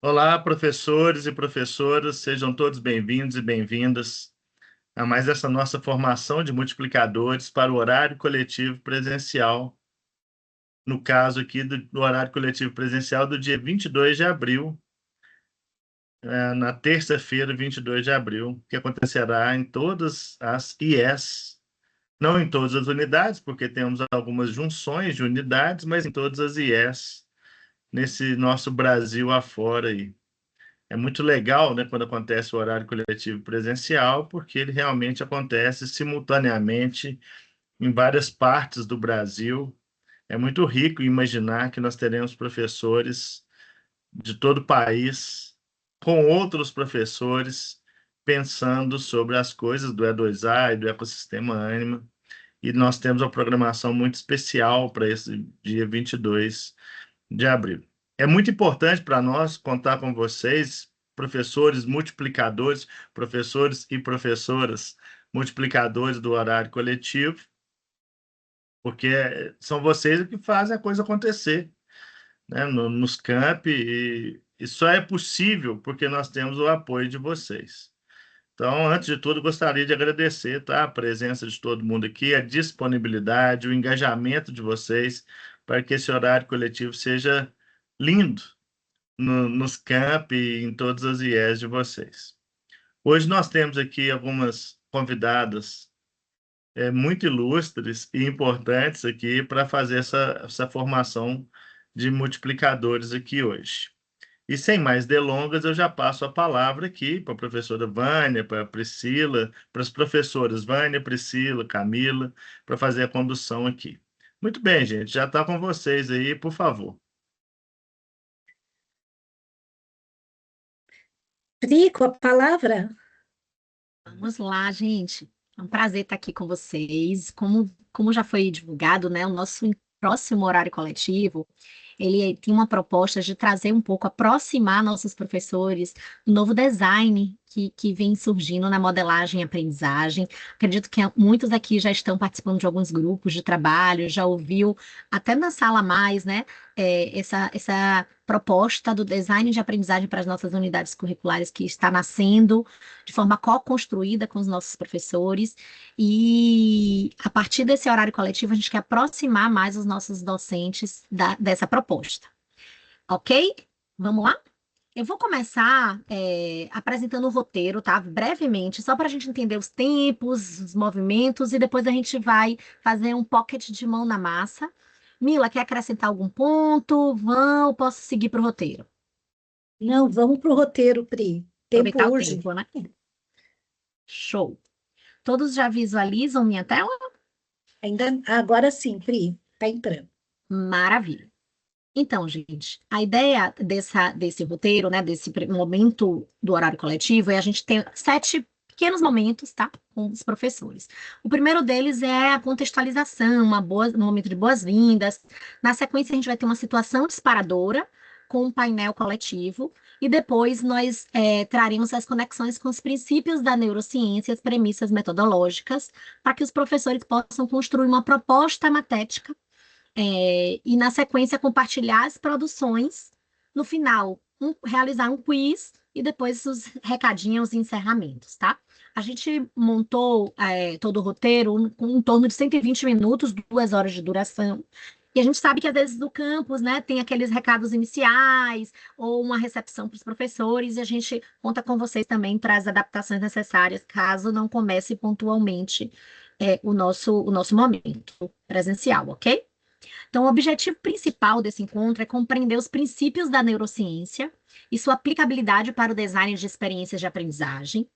Olá, professores e professoras, sejam todos bem-vindos e bem-vindas a mais essa nossa formação de multiplicadores para o horário coletivo presencial, no caso aqui do horário coletivo presencial do dia 22 de abril, na terça-feira, 22 de abril, que acontecerá em todas as IES, não em todas as unidades, porque temos algumas junções de unidades, mas em todas as IES, nesse nosso Brasil afora aí. É muito legal, né, quando acontece o horário coletivo presencial, porque ele realmente acontece simultaneamente em várias partes do Brasil. É muito rico imaginar que nós teremos professores de todo o país com outros professores pensando sobre as coisas do E2A e do ecossistema Anima. E nós temos uma programação muito especial para esse dia 22 de abril. É muito importante para nós contar com vocês, professores multiplicadores, professores e professoras multiplicadores do horário coletivo, porque são vocês que fazem a coisa acontecer, né, nos campi, e só é possível porque nós temos o apoio de vocês. Então, antes de tudo, gostaria de agradecer, tá, a presença de todo mundo aqui, a disponibilidade, o engajamento de vocês para que esse horário coletivo seja lindo nos campi e em todas as IES de vocês. Hoje nós temos aqui algumas convidadas muito ilustres e importantes aqui para fazer essa formação de multiplicadores aqui hoje. E sem mais delongas, eu já passo a palavra aqui para a professora Vânia, para a Priscila, para as professoras Vânia, Priscila, Camila, para fazer a condução aqui. Muito bem, gente, já está com vocês aí, por favor. Pri, com a palavra? Vamos lá, gente. É um prazer estar aqui com vocês. Como já foi divulgado, né, o nosso próximo horário coletivo, ele tem uma proposta de trazer um pouco, aproximar nossos professores do novo design que vem surgindo na modelagem e aprendizagem. Acredito que muitos aqui já estão participando de alguns grupos de trabalho, já ouviu até na sala mais, né, essa proposta do design de aprendizagem para as nossas unidades curriculares que está nascendo de forma co-construída com os nossos professores, e a partir desse horário coletivo a gente quer aproximar mais os nossos docentes dessa proposta. Ok? Vamos lá? Eu vou começar apresentando o roteiro, tá? Brevemente, só para a gente entender os tempos, os movimentos, e depois a gente vai fazer um pocket de mão na massa. Mila, quer acrescentar algum ponto? Vão, posso seguir para o roteiro? Não, vamos para o roteiro, Pri. Tempo Aproveitar o urge. tempo, né? Show. Todos já visualizam minha tela? Ainda, agora sim, Pri, tá entrando. Maravilha. Então, gente, a ideia desse roteiro, né, desse momento do horário coletivo, é a gente ter 7 pequenos momentos, tá, com os professores. O primeiro deles é a contextualização, um momento de boas-vindas. Na sequência, a gente vai ter uma situação disparadora com um painel coletivo, e depois nós traremos as conexões com os princípios da neurociência, as premissas metodológicas, para que os professores possam construir uma proposta matética e, na sequência, compartilhar as produções. No final, realizar um quiz e depois os recadinhos e encerramentos, tá? A gente montou todo o roteiro com em torno de 120 minutos, 2 horas de duração. E a gente sabe que, às vezes, no campus, né, tem aqueles recados iniciais ou uma recepção para os professores, e a gente conta com vocês também para as adaptações necessárias, caso não comece pontualmente o nosso momento presencial, ok? Então, o objetivo principal desse encontro é compreender os princípios da neurociência e sua aplicabilidade para o design de experiências de aprendizagem,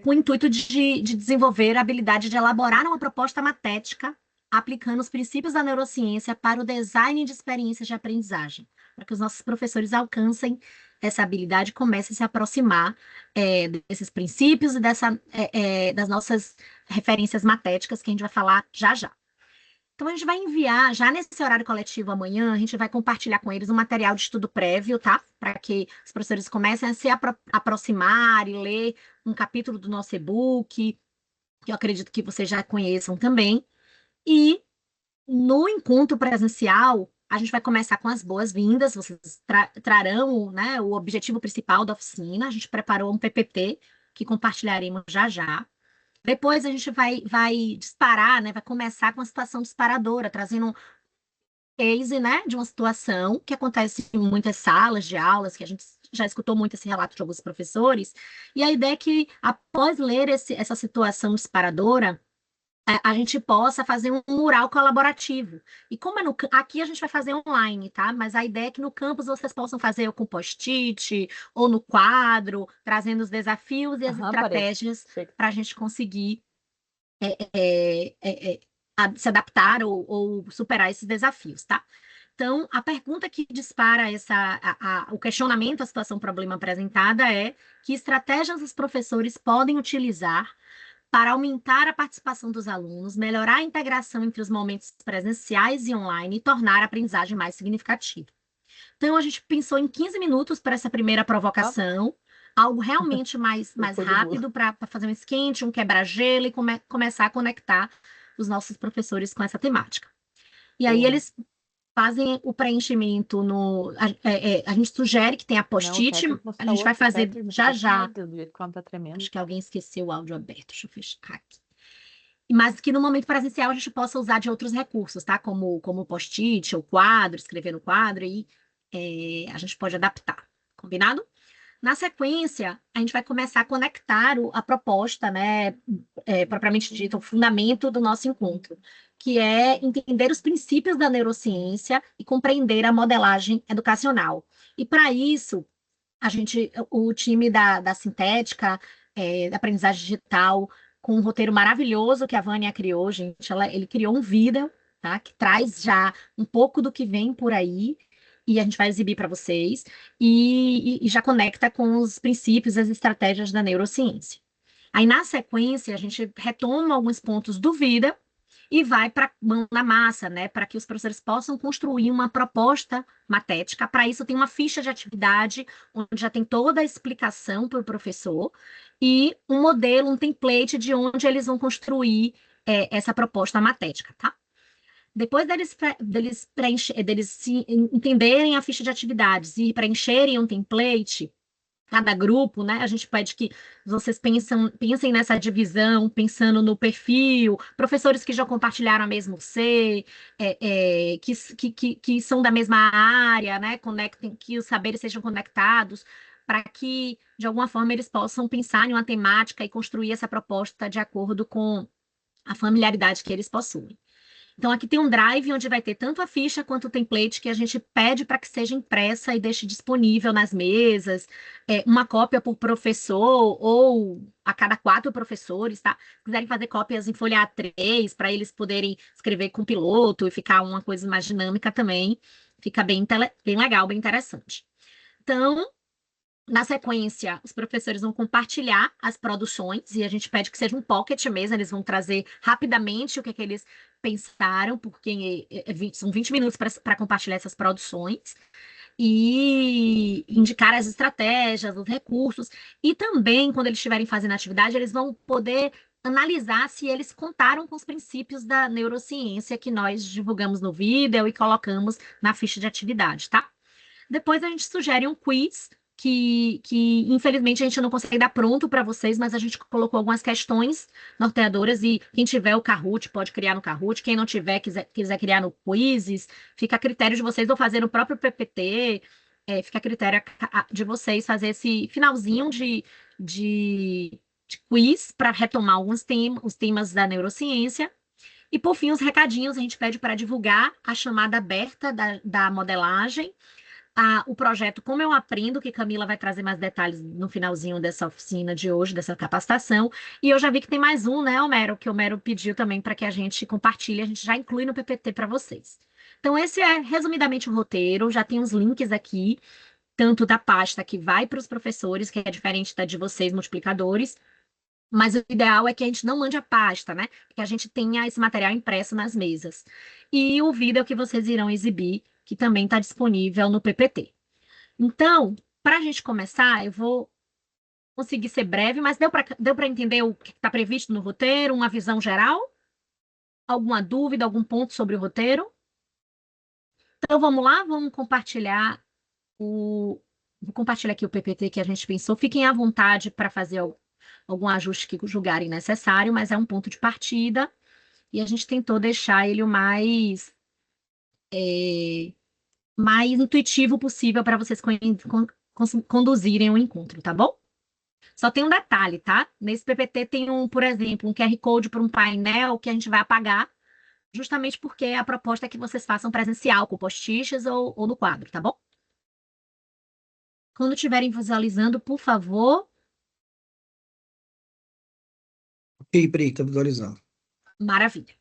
com o intuito de desenvolver a habilidade de elaborar uma proposta matética aplicando os princípios da neurociência para o design de experiências de aprendizagem, para que os nossos professores alcancem essa habilidade e comecem a se aproximar desses princípios e das nossas referências matéticas que a gente vai falar já já. Então, a gente vai enviar, já nesse horário coletivo amanhã, a gente vai compartilhar com eles um material de estudo prévio, tá? Para que os professores comecem a se aproximar e ler um capítulo do nosso e-book, que eu acredito que vocês já conheçam também. E no encontro presencial, A gente vai começar com as boas-vindas, vocês trarão, né, o objetivo principal da oficina. A gente preparou um PPT que compartilharemos já já. Depois a gente vai disparar, né, vai começar com a situação disparadora, trazendo um case, né, de uma situação que acontece em muitas salas de aulas, que a gente já escutou muito esse relato de alguns professores, e a ideia é que, após ler essa situação disparadora, a gente possa fazer um mural colaborativo. E como aqui a gente vai fazer online, tá? Mas a ideia é que no campus vocês possam fazer ou com post-it, ou no quadro, trazendo os desafios e as estratégias para a gente conseguir se adaptar ou superar esses desafios, tá? Então, a pergunta que dispara o questionamento, a situação, problema apresentada é: que estratégias os professores podem utilizar para aumentar a participação dos alunos, melhorar a integração entre os momentos presenciais e online e tornar a aprendizagem mais significativa? Então, a gente pensou em 15 minutos para essa primeira provocação, algo realmente mais rápido para fazer um esquente, um quebra-gelo e começar a conectar os nossos professores com essa temática. E aí eles fazem o preenchimento a gente sugere que tenha post-it, a gente vai fazer já já. Acho que alguém esqueceu o áudio aberto, deixa eu fechar aqui. Mas que no momento presencial a gente possa usar de outros recursos, tá? Como post-it ou quadro, escrever no quadro, e a gente pode adaptar. Combinado? Na sequência, a gente vai começar a conectar a proposta, né, propriamente dita, o fundamento do nosso encontro, que é entender os princípios da neurociência e compreender a modelagem educacional. E para isso, o time da Sintética, da aprendizagem digital, com um roteiro maravilhoso que a Vânia criou, gente, ele criou um vídeo, tá, que traz já um pouco do que vem por aí, e a gente vai exibir para vocês, e já conecta com os princípios, as estratégias da neurociência. Aí, na sequência, a gente retoma alguns pontos do vídeo e vai para mão na massa, né, para que os professores possam construir uma proposta matética. Para isso, tem uma ficha de atividade, onde já tem toda a explicação para o professor, e um modelo, um template de onde eles vão construir essa proposta matética, tá? Depois deles se entenderem a ficha de atividades e preencherem um template, cada grupo, né? A gente pede que vocês pensem nessa divisão, pensando no perfil, professores que já compartilharam a mesma C, que são da mesma área, né? Conectem, que os saberes sejam conectados, para que, de alguma forma, eles possam pensar em uma temática e construir essa proposta de acordo com a familiaridade que eles possuem. Então, aqui tem um drive onde vai ter tanto a ficha quanto o template, que a gente pede para que seja impressa e deixe disponível nas mesas, uma cópia por professor ou a cada 4 professores, tá? Se quiserem fazer cópias em folha A3, para eles poderem escrever com piloto e ficar uma coisa mais dinâmica também, fica bem legal, bem interessante. Então, na sequência, os professores vão compartilhar as produções, e a gente pede que seja um pocket mesmo, eles vão trazer rapidamente o que eles pensaram, porque são 20 minutos para compartilhar essas produções, e indicar as estratégias, os recursos, e também, quando eles estiverem fazendo atividade, eles vão poder analisar se eles contaram com os princípios da neurociência que nós divulgamos no vídeo e colocamos na ficha de atividade, tá? Depois a gente sugere um quiz, que infelizmente a gente não consegue dar pronto para vocês, mas a gente colocou algumas questões norteadoras, e quem tiver o Kahoot pode criar no Kahoot, quem não tiver, quiser criar no Quizzes, fica a critério de vocês, ou fazer no próprio PPT, fica a critério de vocês fazer esse finalzinho de quiz para retomar os temas da neurociência. E, por fim, os recadinhos, a gente pede para divulgar a chamada aberta da modelagem, o projeto Como Eu Aprendo, que Camila vai trazer mais detalhes no finalzinho dessa oficina de hoje, dessa capacitação. E eu já vi que tem mais um, né, Homero, que o Homero pediu também para que a gente compartilhe, a gente já inclui no PPT para vocês. Então, esse é resumidamente o roteiro, já tem os links aqui, tanto da pasta que vai para os professores, que é diferente da de vocês, multiplicadores, mas o ideal é que a gente não mande a pasta, né? Que a gente tenha esse material impresso nas mesas. E o vídeo que vocês irão exibir, que também está disponível no PPT. Então, para a gente começar, eu vou conseguir ser breve, mas deu para entender o que está previsto no roteiro, uma visão geral? Alguma dúvida, algum ponto sobre o roteiro? Então, vamos lá, vou compartilhar aqui o PPT que a gente pensou. Fiquem à vontade para fazer algum ajuste que julgarem necessário, mas é um ponto de partida e a gente tentou deixar ele o mais intuitivo possível para vocês conduzirem o encontro, tá bom? Só tem um detalhe, tá? Nesse PPT tem por exemplo, um QR Code para um painel que a gente vai apagar, justamente porque a proposta é que vocês façam presencial, com post-its ou no quadro, tá bom? Quando estiverem visualizando, por favor. Ok, Pri, tá visualizando. Maravilha.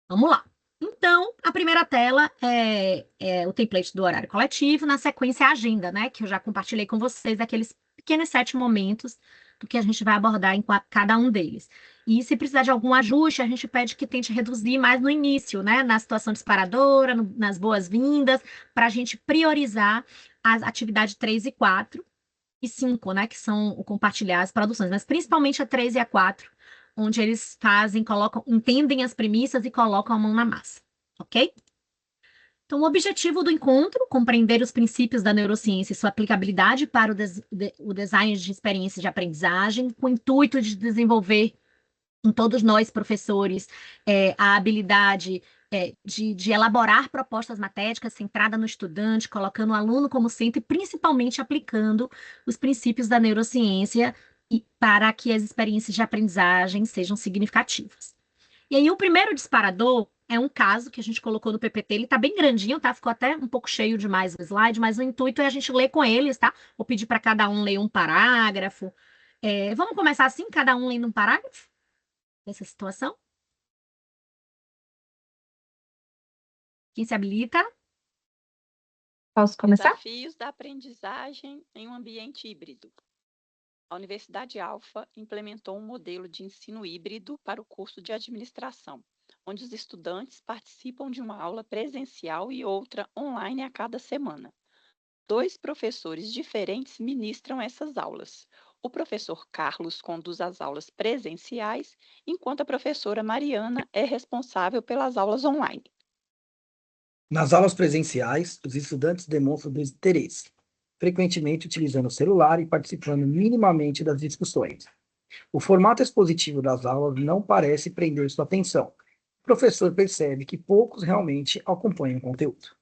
Vamos lá. Então, a primeira tela é o template do horário coletivo, na sequência a agenda, né? Que eu já compartilhei com vocês, aqueles pequenos 7 momentos do que a gente vai abordar em cada um deles. E se precisar de algum ajuste, a gente pede que tente reduzir mais no início, né? Na situação disparadora, nas boas-vindas, para a gente priorizar as atividades 3 e 4 e 5, né? Que são o compartilhar as produções, mas principalmente a 3 e a 4, onde eles entendem as premissas e colocam a mão na massa, ok? Então, o objetivo do encontro, compreender os princípios da neurociência e sua aplicabilidade para o design de experiência de aprendizagem, com o intuito de desenvolver em todos nós, professores, a habilidade de elaborar propostas matéricas centrada no estudante, colocando o aluno como centro e principalmente aplicando os princípios da neurociência para que as experiências de aprendizagem sejam significativas. E aí, o primeiro disparador é um caso que a gente colocou no PPT, ele está bem grandinho, tá? Ficou até um pouco cheio demais o slide, mas o intuito é a gente ler com eles, tá? Vou pedir para cada um ler um parágrafo. Vamos começar assim, cada um lendo um parágrafo dessa situação? Quem se habilita? Posso começar? Desafios da aprendizagem em um ambiente híbrido. A Universidade Alfa implementou um modelo de ensino híbrido para o curso de administração, onde os estudantes participam de uma aula presencial e outra online a cada semana. 2 professores diferentes ministram essas aulas. O professor Carlos conduz as aulas presenciais, enquanto a professora Mariana é responsável pelas aulas online. Nas aulas presenciais, os estudantes demonstram desinteresse, frequentemente utilizando o celular e participando minimamente das discussões. O formato expositivo das aulas não parece prender sua atenção. O professor percebe que poucos realmente acompanham o conteúdo.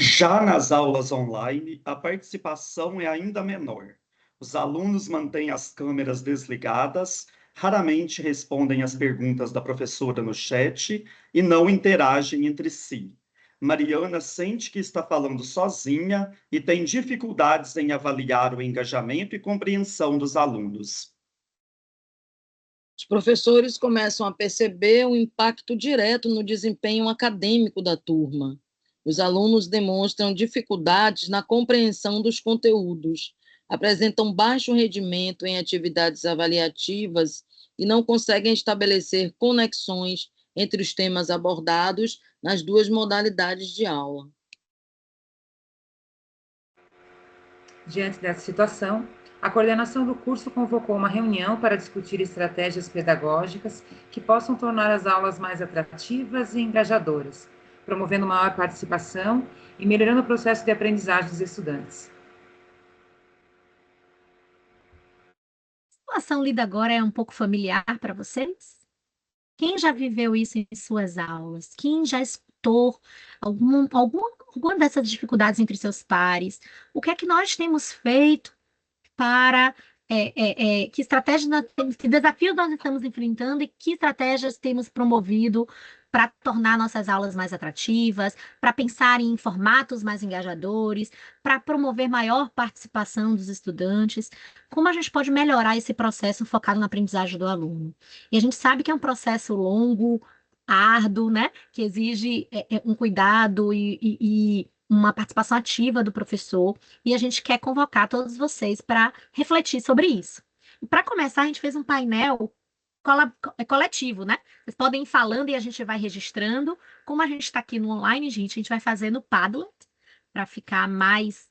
Já nas aulas online, a participação é ainda menor. Os alunos mantêm as câmeras desligadas, raramente respondem às perguntas da professora no chat e não interagem entre si. Mariana sente que está falando sozinha e tem dificuldades em avaliar o engajamento e compreensão dos alunos. Os professores começam a perceber um impacto direto no desempenho acadêmico da turma. Os alunos demonstram dificuldades na compreensão dos conteúdos, apresentam baixo rendimento em atividades avaliativas e não conseguem estabelecer conexões entre os temas abordados nas 2 modalidades de aula. Diante dessa situação, a coordenação do curso convocou uma reunião para discutir estratégias pedagógicas que possam tornar as aulas mais atrativas e engajadoras, promovendo maior participação e melhorando o processo de aprendizagem dos estudantes. A situação lida agora é um pouco familiar para vocês? Quem já viveu isso em suas aulas? Quem já escutou alguma dessas dificuldades entre seus pares? O que é que nós temos feito para que estratégias, que desafios nós estamos enfrentando e que estratégias temos promovido para tornar nossas aulas mais atrativas, para pensar em formatos mais engajadores, para promover maior participação dos estudantes, como a gente pode melhorar esse processo focado na aprendizagem do aluno. E a gente sabe que é um processo longo, árduo, né, que exige um cuidado e uma participação ativa do professor, e a gente quer convocar todos vocês para refletir sobre isso. Para começar, a gente fez um painel coletivo, né? Vocês podem ir falando e a gente vai registrando. Como a gente está aqui no online, gente, a gente vai fazer no Padlet, para ficar mais,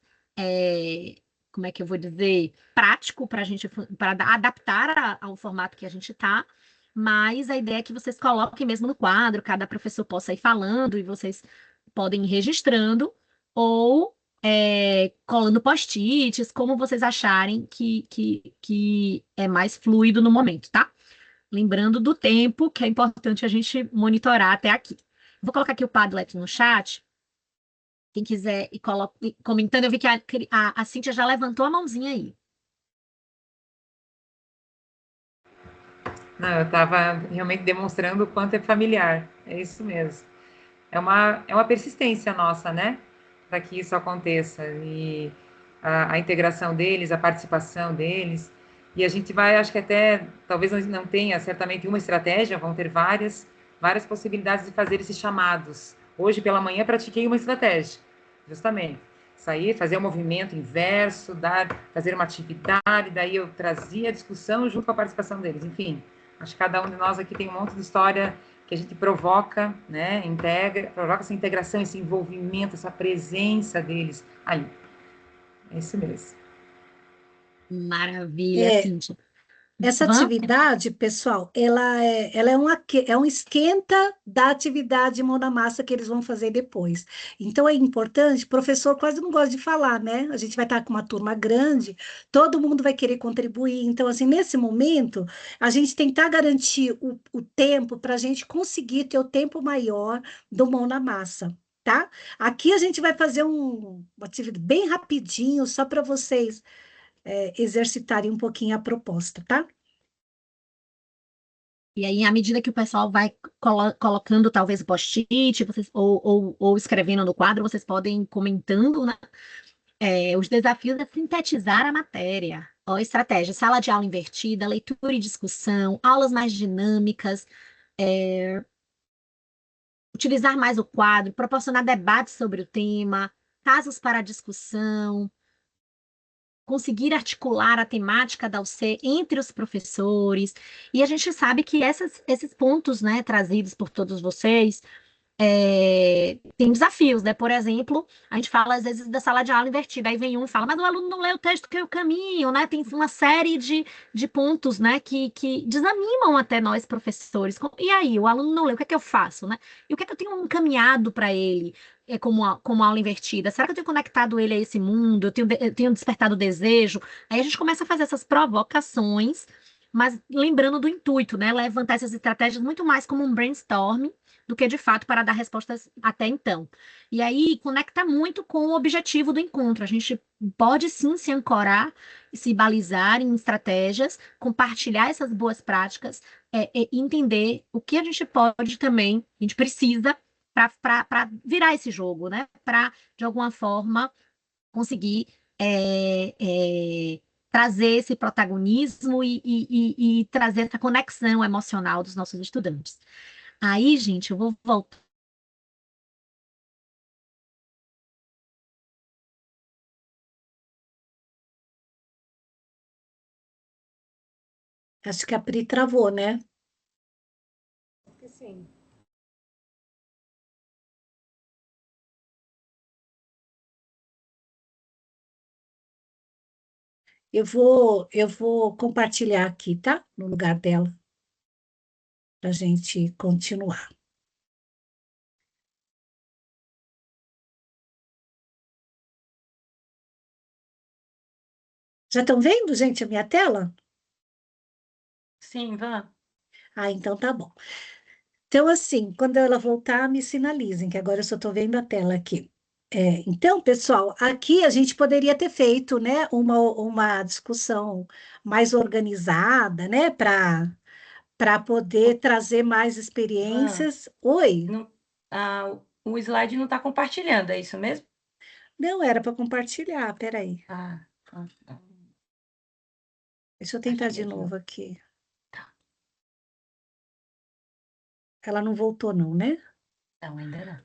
como é que eu vou dizer, prático para a gente, para adaptar ao formato que a gente está. mas a ideia é que vocês coloquem mesmo no quadro, cada professor possa ir falando e vocês podem ir registrando ou colando post-its, como vocês acharem que é mais fluido no momento, tá? Lembrando do tempo, que é importante a gente monitorar até aqui. Vou colocar aqui o Padlet no chat. Quem quiser ir comentando, eu vi que a Cíntia já levantou a mãozinha aí. Não, eu estava realmente demonstrando o quanto é familiar. É isso mesmo. É uma persistência nossa, né? Para que isso aconteça. E a integração deles, a participação deles. E a gente vai, acho que até, talvez não tenha certamente uma estratégia, vão ter várias possibilidades de fazer esses chamados. Hoje pela manhã pratiquei uma estratégia, justamente. Sair, fazer o movimento inverso, fazer uma atividade, daí eu trazia a discussão junto com a participação deles. Enfim, acho que cada um de nós aqui tem um monte de história que a gente provoca, né, provoca essa integração, esse envolvimento, essa presença deles ali. É isso mesmo. Maravilha, Cíntia. Essa atividade, pessoal, ela é um esquenta da atividade mão na massa que eles vão fazer depois. Então, é importante, o professor quase não gosta de falar, né? A gente vai estar com uma turma grande, todo mundo vai querer contribuir. Então, assim, nesse momento, a gente tentar garantir o tempo para a gente conseguir ter o tempo maior do mão na massa. Tá? Aqui a gente vai fazer uma atividade bem rapidinho, só para vocês exercitarem um pouquinho a proposta, tá? E aí, à medida que o pessoal vai colocando talvez o post-it, ou escrevendo no quadro, vocês podem ir comentando, né? Os desafios é sintetizar a matéria. Ó, estratégia, sala de aula invertida, leitura e discussão, aulas mais dinâmicas, utilizar mais o quadro, proporcionar debates sobre o tema, casos para discussão, conseguir articular a temática da UC entre os professores. E a gente sabe que esses pontos, né, trazidos por todos vocês, tem desafios, né? Por exemplo, a gente fala às vezes da sala de aula invertida, aí vem um e fala, mas o aluno não lê o texto que eu caminho, né? Tem uma série de pontos, né, que desanimam até nós, professores. E aí, o aluno não lê, o que é que eu faço, né? E o que é que eu tenho encaminhado para ele? Como aula invertida? Será que eu tenho conectado ele a esse mundo? Eu tenho despertado desejo? Aí a gente começa a fazer essas provocações, mas lembrando do intuito, né? Levantar essas estratégias muito mais como um brainstorming do que de fato para dar respostas até então. E aí conecta muito com o objetivo do encontro. A gente pode sim se ancorar e se balizar em estratégias, compartilhar essas boas práticas, e entender o que a gente pode também, a gente precisa para virar esse jogo, né? Para, de alguma forma, conseguir trazer esse protagonismo e trazer essa conexão emocional dos nossos estudantes. Aí, gente, eu vou voltar. Acho que a Pri travou, né? Sim. Eu vou compartilhar aqui, tá? No lugar dela, para a gente continuar. Já estão vendo, gente, a minha tela? Sim, Van. Ah, então tá bom. Então, assim, quando ela voltar, me sinalizem, que agora eu só estou vendo a tela aqui. Então, pessoal, aqui a gente poderia ter feito, né, uma discussão mais organizada, né, para poder trazer mais experiências. Oi? Não, o slide não está compartilhando, é isso mesmo? Não, era para compartilhar, peraí. Ah, Deixa eu tentar Aqui de mesmo. novo aqui. Tá. Ela não voltou não, né? Não, ainda não.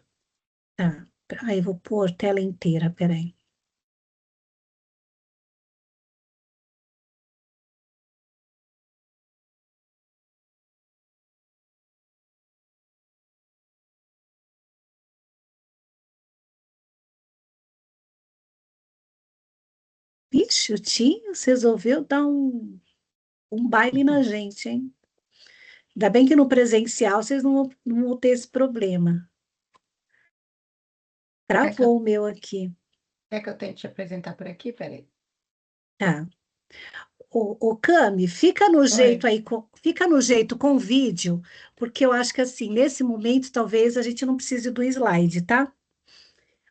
Tá. Aí eu vou pôr tela inteira, peraí. Vixe, o Tinhos resolveu dar um baile na gente, hein? Ainda bem que no presencial vocês não vão ter esse problema. Travou o meu aqui. Quer que eu tente te apresentar por aqui? Peraí. Tá. O Cami, fica no jeito aí, fica no jeito com o vídeo, porque eu acho que assim, nesse momento, talvez a gente não precise do slide, tá?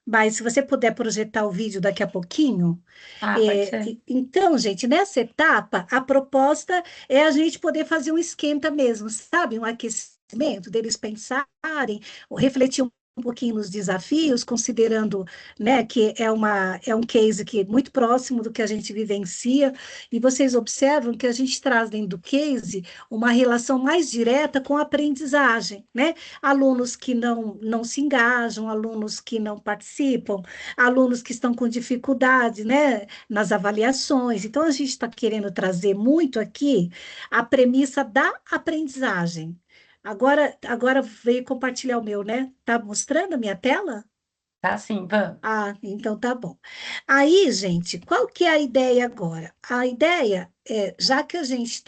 Mas se você puder projetar o vídeo daqui a pouquinho. Pode ser. Então, gente, nessa etapa, a proposta é a gente poder fazer um esquenta mesmo, sabe? Um aquecimento deles pensarem, ou refletir um pouquinho nos desafios, considerando, né, que é um case que é muito próximo do que a gente vivencia, e vocês observam que a gente traz dentro do case uma relação mais direta com a aprendizagem, né? Alunos que não se engajam, alunos que não participam, alunos que estão com dificuldade, né, nas avaliações. Então, a gente está querendo trazer muito aqui a premissa da aprendizagem. Agora veio compartilhar o meu, né? Tá mostrando a minha tela? Tá sim, vamos. Então tá bom. Aí, gente, qual que é a ideia agora? A ideia é, já que a gente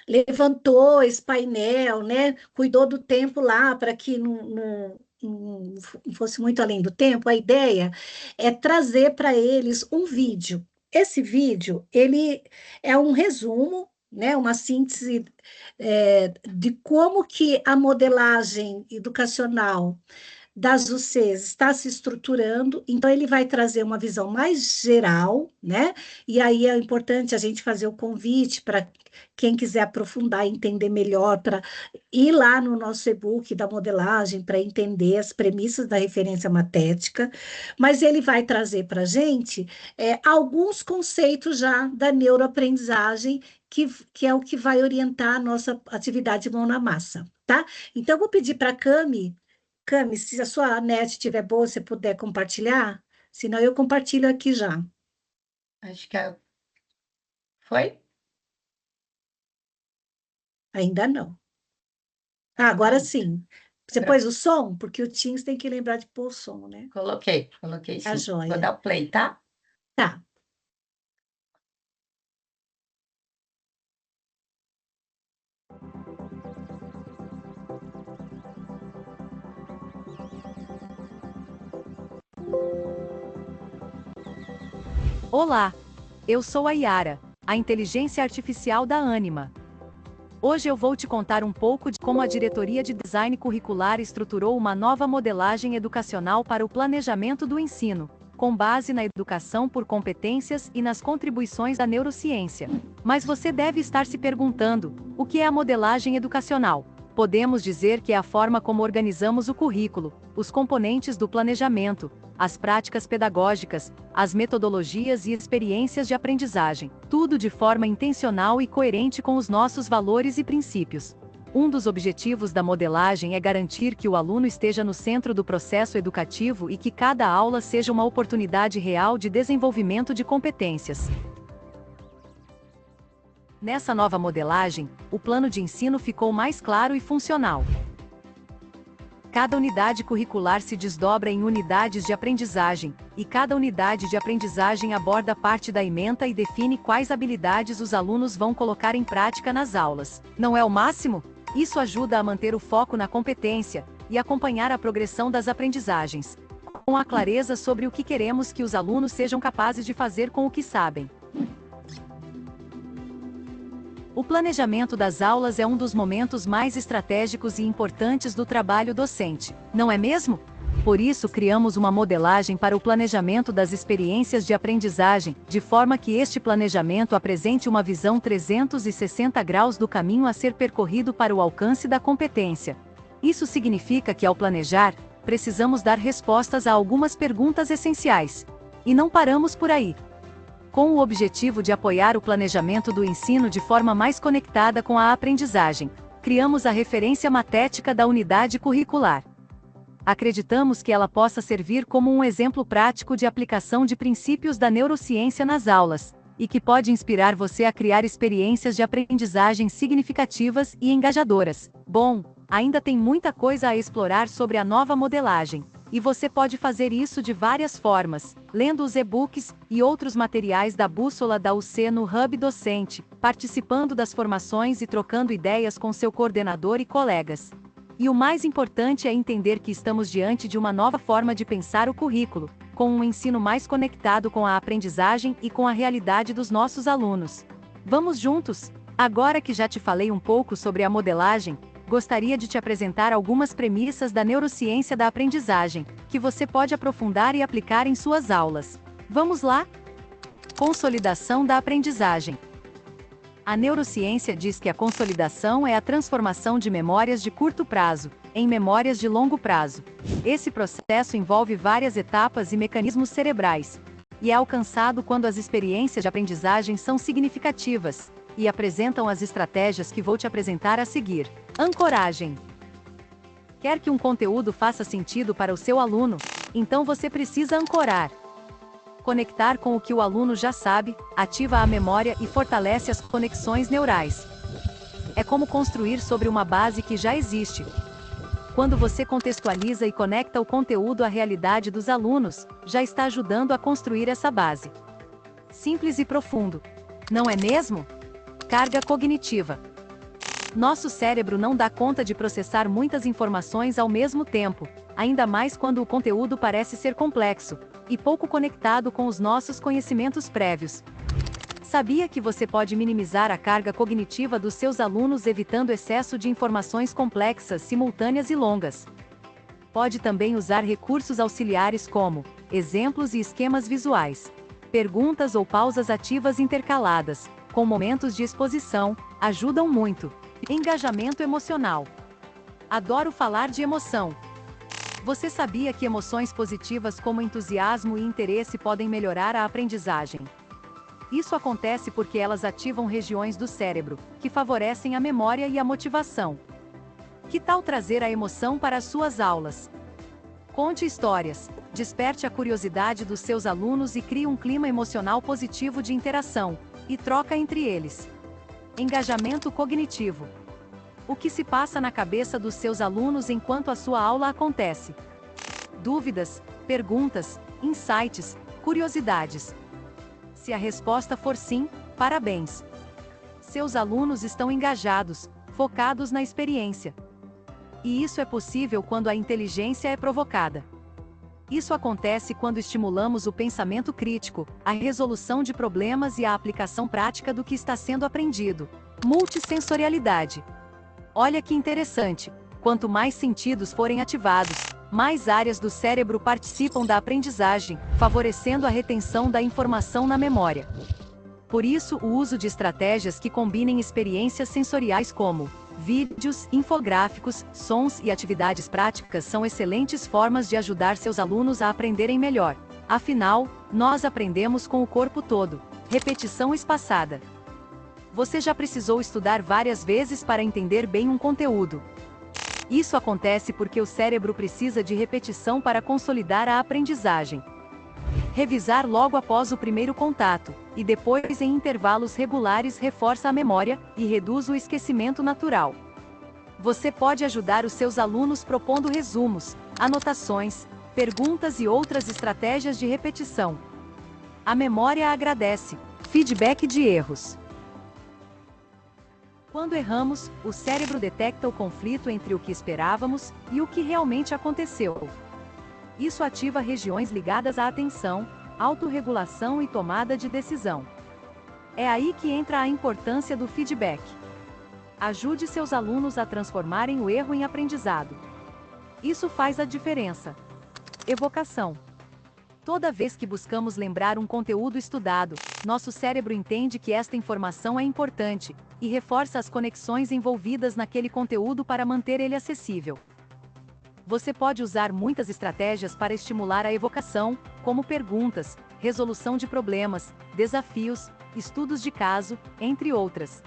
levantou esse painel, né? Cuidou do tempo lá para que não fosse muito além do tempo, a ideia é trazer para eles um vídeo. Esse vídeo, ele é um resumo, né, uma síntese de como que a modelagem educacional das UCs está se estruturando, então ele vai trazer uma visão mais geral, né? E aí é importante a gente fazer o convite para quem quiser aprofundar e entender melhor, para ir lá no nosso e-book da modelagem para entender as premissas da referência matética, mas ele vai trazer para a gente alguns conceitos já da neuroaprendizagem, que é o que vai orientar a nossa atividade mão na massa, tá? Então, eu vou pedir para a Cami, se a sua net estiver boa, você puder compartilhar, senão eu compartilho aqui já. Acho que foi? Ainda não. Agora sim. Você pôs o som? Porque o Teams tem que lembrar de pôr o som, né? Coloquei sim. Tá joia. Vou dar o play, tá? Tá. Olá, eu sou a Yara, a inteligência artificial da Ânima. Hoje eu vou te contar um pouco de como a Diretoria de Design Curricular estruturou uma nova modelagem educacional para o planejamento do ensino, com base na educação por competências e nas contribuições da neurociência. Mas você deve estar se perguntando, o que é a modelagem educacional? Podemos dizer que é a forma como organizamos o currículo, os componentes do planejamento, as práticas pedagógicas, as metodologias e experiências de aprendizagem, tudo de forma intencional e coerente com os nossos valores e princípios. Um dos objetivos da modelagem é garantir que o aluno esteja no centro do processo educativo e que cada aula seja uma oportunidade real de desenvolvimento de competências. Nessa nova modelagem, o plano de ensino ficou mais claro e funcional. Cada unidade curricular se desdobra em unidades de aprendizagem, e cada unidade de aprendizagem aborda parte da ementa e define quais habilidades os alunos vão colocar em prática nas aulas. Não é o máximo? Isso ajuda a manter o foco na competência e acompanhar a progressão das aprendizagens, com a clareza sobre o que queremos que os alunos sejam capazes de fazer com o que sabem. O planejamento das aulas é um dos momentos mais estratégicos e importantes do trabalho docente, não é mesmo? Por isso criamos uma modelagem para o planejamento das experiências de aprendizagem, de forma que este planejamento apresente uma visão 360 graus do caminho a ser percorrido para o alcance da competência. Isso significa que ao planejar, precisamos dar respostas a algumas perguntas essenciais. E não paramos por aí. Com o objetivo de apoiar o planejamento do ensino de forma mais conectada com a aprendizagem, criamos a referência matética da unidade curricular. Acreditamos que ela possa servir como um exemplo prático de aplicação de princípios da neurociência nas aulas, e que pode inspirar você a criar experiências de aprendizagem significativas e engajadoras. Bom, ainda tem muita coisa a explorar sobre a nova modelagem. E você pode fazer isso de várias formas, lendo os e-books e outros materiais da Bússola da UC no Hub Docente, participando das formações e trocando ideias com seu coordenador e colegas. E o mais importante é entender que estamos diante de uma nova forma de pensar o currículo, com um ensino mais conectado com a aprendizagem e com a realidade dos nossos alunos. Vamos juntos? Agora que já te falei um pouco sobre a modelagem, gostaria de te apresentar algumas premissas da neurociência da aprendizagem, que você pode aprofundar e aplicar em suas aulas. Vamos lá? Consolidação da aprendizagem. A neurociência diz que a consolidação é a transformação de memórias de curto prazo em memórias de longo prazo. Esse processo envolve várias etapas e mecanismos cerebrais, e é alcançado quando as experiências de aprendizagem são significativas e apresentam as estratégias que vou te apresentar a seguir. Ancoragem. Quer que um conteúdo faça sentido para o seu aluno? Então você precisa ancorar. Conectar com o que o aluno já sabe, ativa a memória e fortalece as conexões neurais. É como construir sobre uma base que já existe. Quando você contextualiza e conecta o conteúdo à realidade dos alunos, já está ajudando a construir essa base. Simples e profundo. Não é mesmo? Carga cognitiva. Nosso cérebro não dá conta de processar muitas informações ao mesmo tempo, ainda mais quando o conteúdo parece ser complexo e pouco conectado com os nossos conhecimentos prévios. Sabia que você pode minimizar a carga cognitiva dos seus alunos evitando excesso de informações complexas, simultâneas e longas? Pode também usar recursos auxiliares como exemplos e esquemas visuais, perguntas ou pausas ativas intercaladas, com momentos de exposição, ajudam muito. Engajamento emocional. Adoro falar de emoção. Você sabia que emoções positivas como entusiasmo e interesse podem melhorar a aprendizagem? Isso acontece porque elas ativam regiões do cérebro, que favorecem a memória e a motivação. Que tal trazer a emoção para as suas aulas? Conte histórias, desperte a curiosidade dos seus alunos e crie um clima emocional positivo de interação e troca entre eles. Engajamento cognitivo. O que se passa na cabeça dos seus alunos enquanto a sua aula acontece? Dúvidas, perguntas, insights, curiosidades. Se a resposta for sim, parabéns! Seus alunos estão engajados, focados na experiência. E isso é possível quando a inteligência é provocada. Isso acontece quando estimulamos o pensamento crítico, a resolução de problemas e a aplicação prática do que está sendo aprendido. Multissensorialidade. Olha que interessante! Quanto mais sentidos forem ativados, mais áreas do cérebro participam da aprendizagem, favorecendo a retenção da informação na memória. Por isso, o uso de estratégias que combinem experiências sensoriais como vídeos, infográficos, sons e atividades práticas são excelentes formas de ajudar seus alunos a aprenderem melhor. Afinal, nós aprendemos com o corpo todo. Repetição espaçada. Você já precisou estudar várias vezes para entender bem um conteúdo. Isso acontece porque o cérebro precisa de repetição para consolidar a aprendizagem. Revisar logo após o primeiro contato, e depois em intervalos regulares reforça a memória e reduz o esquecimento natural. Você pode ajudar os seus alunos propondo resumos, anotações, perguntas e outras estratégias de repetição. A memória agradece. Feedback de erros. Quando erramos, o cérebro detecta o conflito entre o que esperávamos e o que realmente aconteceu. Isso ativa regiões ligadas à atenção, autorregulação e tomada de decisão. É aí que entra a importância do feedback. Ajude seus alunos a transformarem o erro em aprendizado. Isso faz a diferença. Evocação. Toda vez que buscamos lembrar um conteúdo estudado, nosso cérebro entende que esta informação é importante e reforça as conexões envolvidas naquele conteúdo para manter ele acessível. Você pode usar muitas estratégias para estimular a evocação, como perguntas, resolução de problemas, desafios, estudos de caso, entre outras.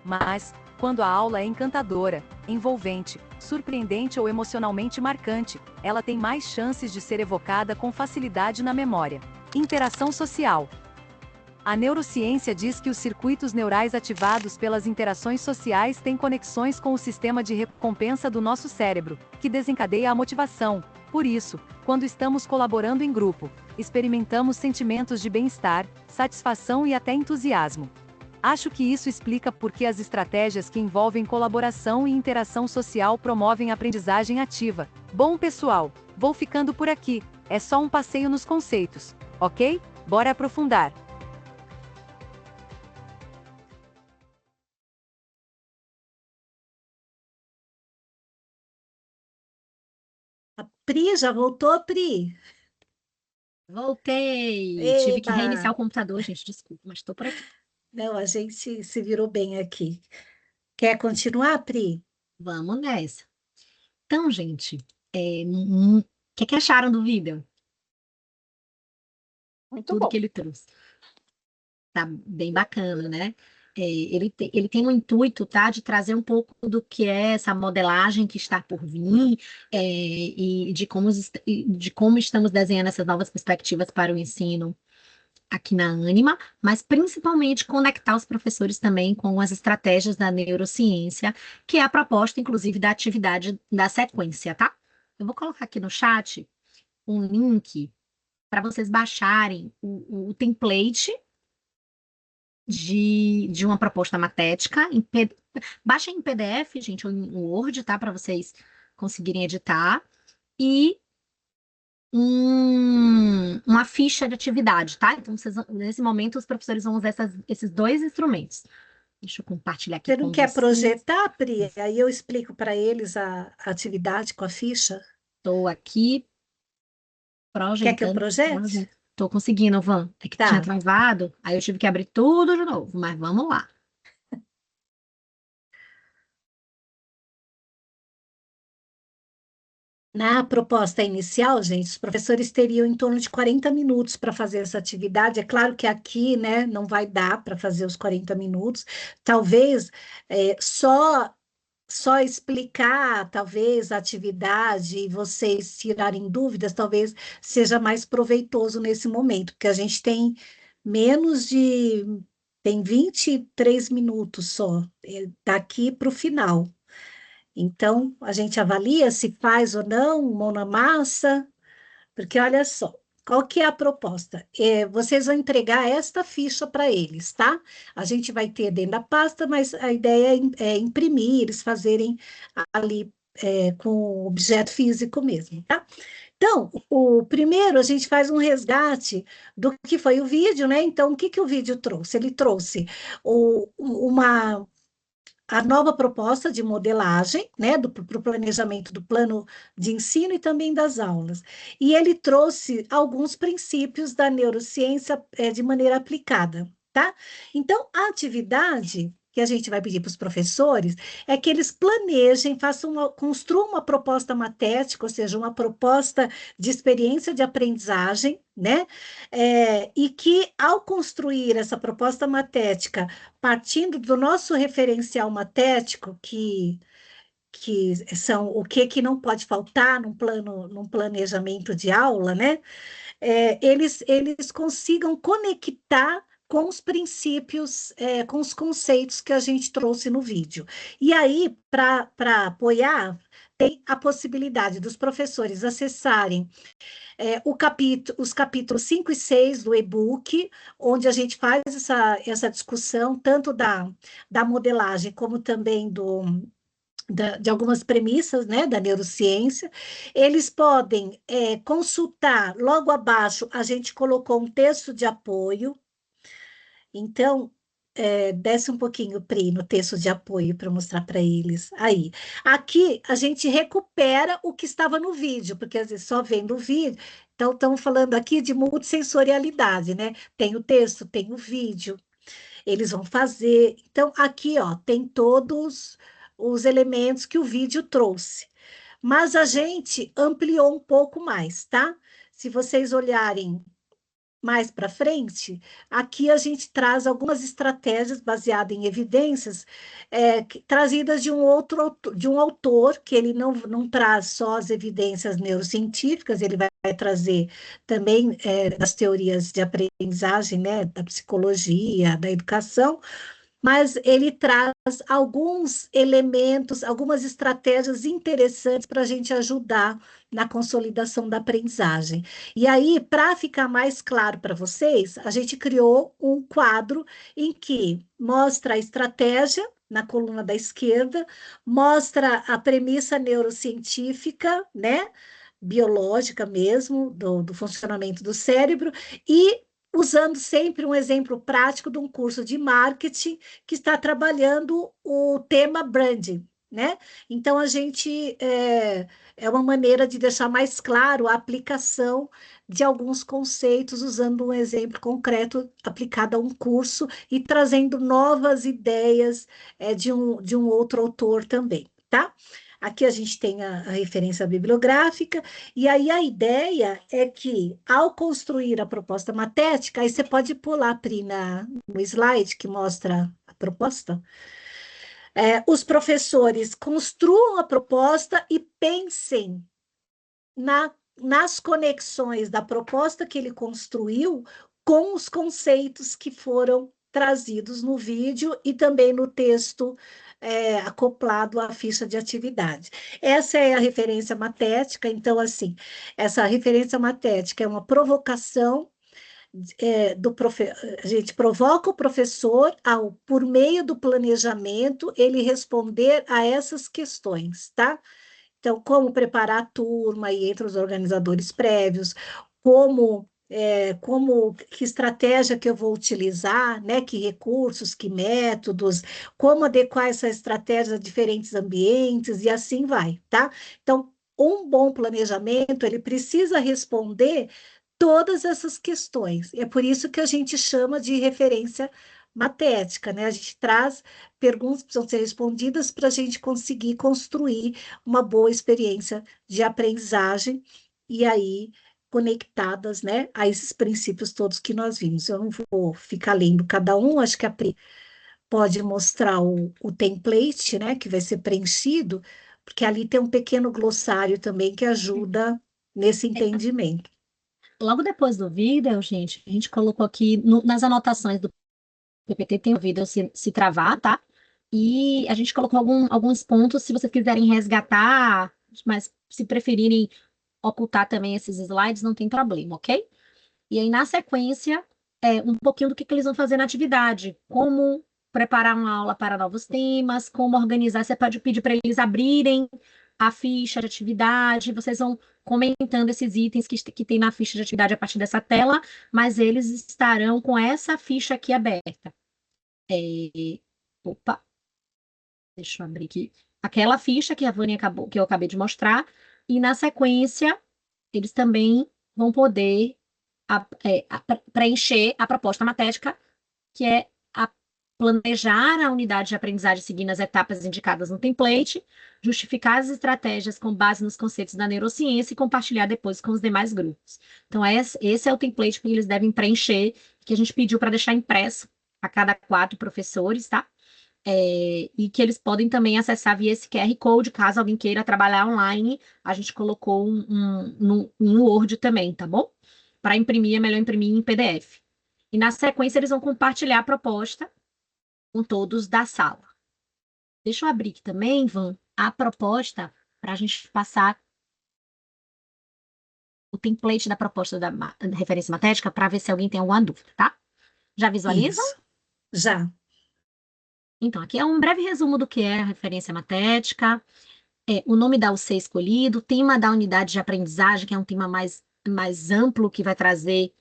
Mas, quando a aula é encantadora, envolvente, surpreendente ou emocionalmente marcante, ela tem mais chances de ser evocada com facilidade na memória. Interação social. A neurociência diz que os circuitos neurais ativados pelas interações sociais têm conexões com o sistema de recompensa do nosso cérebro, que desencadeia a motivação. Por isso, quando estamos colaborando em grupo, experimentamos sentimentos de bem-estar, satisfação e até entusiasmo. Acho que isso explica por que as estratégias que envolvem colaboração e interação social promovem aprendizagem ativa. Bom, pessoal, vou ficando por aqui. É só um passeio nos conceitos, ok? Bora aprofundar! A Pri já voltou, Pri? Voltei! Tive que reiniciar Eba! o computador, gente, desculpa, mas estou por aqui. Não, a gente se virou bem aqui. Quer continuar, Pri? Vamos nessa. Então, gente, o que acharam do vídeo? Muito Tudo bom. que ele trouxe. Tá bem bacana, né? Ele tem um intuito, tá, de trazer um pouco do que é essa modelagem que está por vir, e de como estamos desenhando essas novas perspectivas para o ensino aqui na Ânima, mas principalmente conectar os professores também com as estratégias da neurociência, que é a proposta, inclusive, da atividade da sequência, tá? Eu vou colocar aqui no chat um link para vocês baixarem o template de uma proposta matética. Baixem em PDF, gente, ou em Word, tá? Para vocês conseguirem editar. E uma ficha de atividade, tá? Então, nesse momento, os professores vão usar esses dois instrumentos. Deixa eu compartilhar aqui Você não com quer vocês. projetar, Pri? Aí eu explico para eles a atividade com a ficha. Estou aqui Quer que eu projetando. projete? Estou conseguindo, Van. É que Tá. tinha travado, aí eu tive que abrir tudo de novo, mas vamos lá. Na proposta inicial, gente, os professores teriam em torno de 40 minutos para fazer essa atividade. É claro que aqui, né, não vai dar para fazer os 40 minutos. Talvez só explicar, talvez, a atividade e vocês tirarem dúvidas, talvez seja mais proveitoso nesse momento, porque a gente tem tem 23 minutos só, daqui para o final. Então, a gente avalia se faz ou não mão na massa, porque olha só, qual que é a proposta? Vocês vão entregar esta ficha para eles, tá? A gente vai ter dentro da pasta, mas a ideia é imprimir, eles fazerem ali com o objeto físico mesmo, tá? Então, o primeiro a gente faz um resgate do que foi o vídeo, né? Então, o que que o vídeo trouxe? Ele trouxe a nova proposta de modelagem, né, para o planejamento do plano de ensino e também das aulas. E ele trouxe alguns princípios da neurociência de maneira aplicada, tá? Então, a atividade que a gente vai pedir para os professores é que eles planejem, construam uma proposta matética, ou seja, uma proposta de experiência de aprendizagem, né? E que, ao construir essa proposta matética, partindo do nosso referencial matético, que são o que não pode faltar num planejamento de aula, né? Eles consigam conectar com os princípios, com os conceitos que a gente trouxe no vídeo. E aí, para apoiar, tem a possibilidade dos professores acessarem os capítulos 5 e 6 do e-book, onde a gente faz essa discussão, tanto da modelagem, como também de algumas premissas, né, da neurociência. Eles podem consultar, logo abaixo, a gente colocou um texto de apoio. Então, desce um pouquinho, Pri, no texto de apoio para mostrar para eles. Aí, aqui a gente recupera o que estava no vídeo, porque às vezes só vendo o vídeo. Então, estamos falando aqui de multissensorialidade, né? Tem o texto, tem o vídeo, eles vão fazer. Então, aqui, ó, tem todos os elementos que o vídeo trouxe. Mas a gente ampliou um pouco mais, tá? Se vocês olharem mais para frente, aqui a gente traz algumas estratégias baseadas em evidências trazidas de um autor, que ele não traz só as evidências neurocientíficas, ele vai trazer também das teorias de aprendizagem, né, da psicologia, da educação, mas ele traz alguns elementos, algumas estratégias interessantes para a gente ajudar na consolidação da aprendizagem. E aí, para ficar mais claro para vocês, a gente criou um quadro em que mostra a estratégia na coluna da esquerda, mostra a premissa neurocientífica, né? Biológica mesmo, do funcionamento do cérebro, e usando sempre um exemplo prático de um curso de marketing que está trabalhando o tema branding, né? Então, a gente é uma maneira de deixar mais claro a aplicação de alguns conceitos, usando um exemplo concreto aplicado a um curso e trazendo novas ideias de um outro autor também, tá? Aqui a gente tem a referência bibliográfica, e aí a ideia é que, ao construir a proposta matética, aí você pode pular, Pri, no slide que mostra a proposta, os professores construam a proposta e pensem nas conexões da proposta que ele construiu com os conceitos que foram trazidos no vídeo e também no texto acoplado à ficha de atividade. Essa é a referência matética, então, assim, essa referência matética é uma provocação a gente provoca o professor por meio do planejamento, ele responder a essas questões, tá? Então, como preparar a turma e entre os organizadores prévios, que estratégia que eu vou utilizar, né? Que recursos, que métodos, como adequar essa estratégia a diferentes ambientes e assim vai, tá? Então, um bom planejamento, ele precisa responder todas essas questões. É por isso que a gente chama de referência matética, né? A gente traz perguntas que precisam ser respondidas para a gente conseguir construir uma boa experiência de aprendizagem e aí conectadas, né, a esses princípios todos que nós vimos. Eu não vou ficar lendo cada um, acho que a Pri pode mostrar o template, né, que vai ser preenchido, porque ali tem um pequeno glossário também que ajuda nesse entendimento. Logo depois do vídeo, gente, a gente colocou aqui nas anotações do PPT, tem o vídeo se travar, tá? E a gente colocou alguns pontos, se vocês quiserem resgatar, mas se preferirem ocultar também esses slides, não tem problema, ok? E aí, na sequência, um pouquinho do que eles vão fazer na atividade, como preparar uma aula para novos temas, como organizar, você pode pedir para eles abrirem a ficha de atividade, vocês vão comentando esses itens que tem na ficha de atividade a partir dessa tela, mas eles estarão com essa ficha aqui aberta. Opa, deixa eu abrir aqui. Aquela ficha que a Vânia que eu acabei de mostrar, e na sequência, eles também vão poder preencher a proposta matética, que é planejar a unidade de aprendizagem seguindo as etapas indicadas no template, justificar as estratégias com base nos conceitos da neurociência e compartilhar depois com os demais grupos. Então, esse é o template que eles devem preencher, que a gente pediu para deixar impresso a cada 4 professores, tá? E que eles podem também acessar via esse QR Code, caso alguém queira trabalhar online, a gente colocou em Word também, tá bom? Para imprimir, é melhor imprimir em PDF. E na sequência, eles vão compartilhar a proposta com todos da sala. Deixa eu abrir aqui também, Van, a proposta para a gente passar o template da proposta da referência matética para ver se alguém tem alguma dúvida, tá? Já visualizam? Isso. Já. Então, aqui é um breve resumo do que é a referência matética, o nome da UC escolhido, o tema da unidade de aprendizagem, que é um tema mais amplo, que vai trazer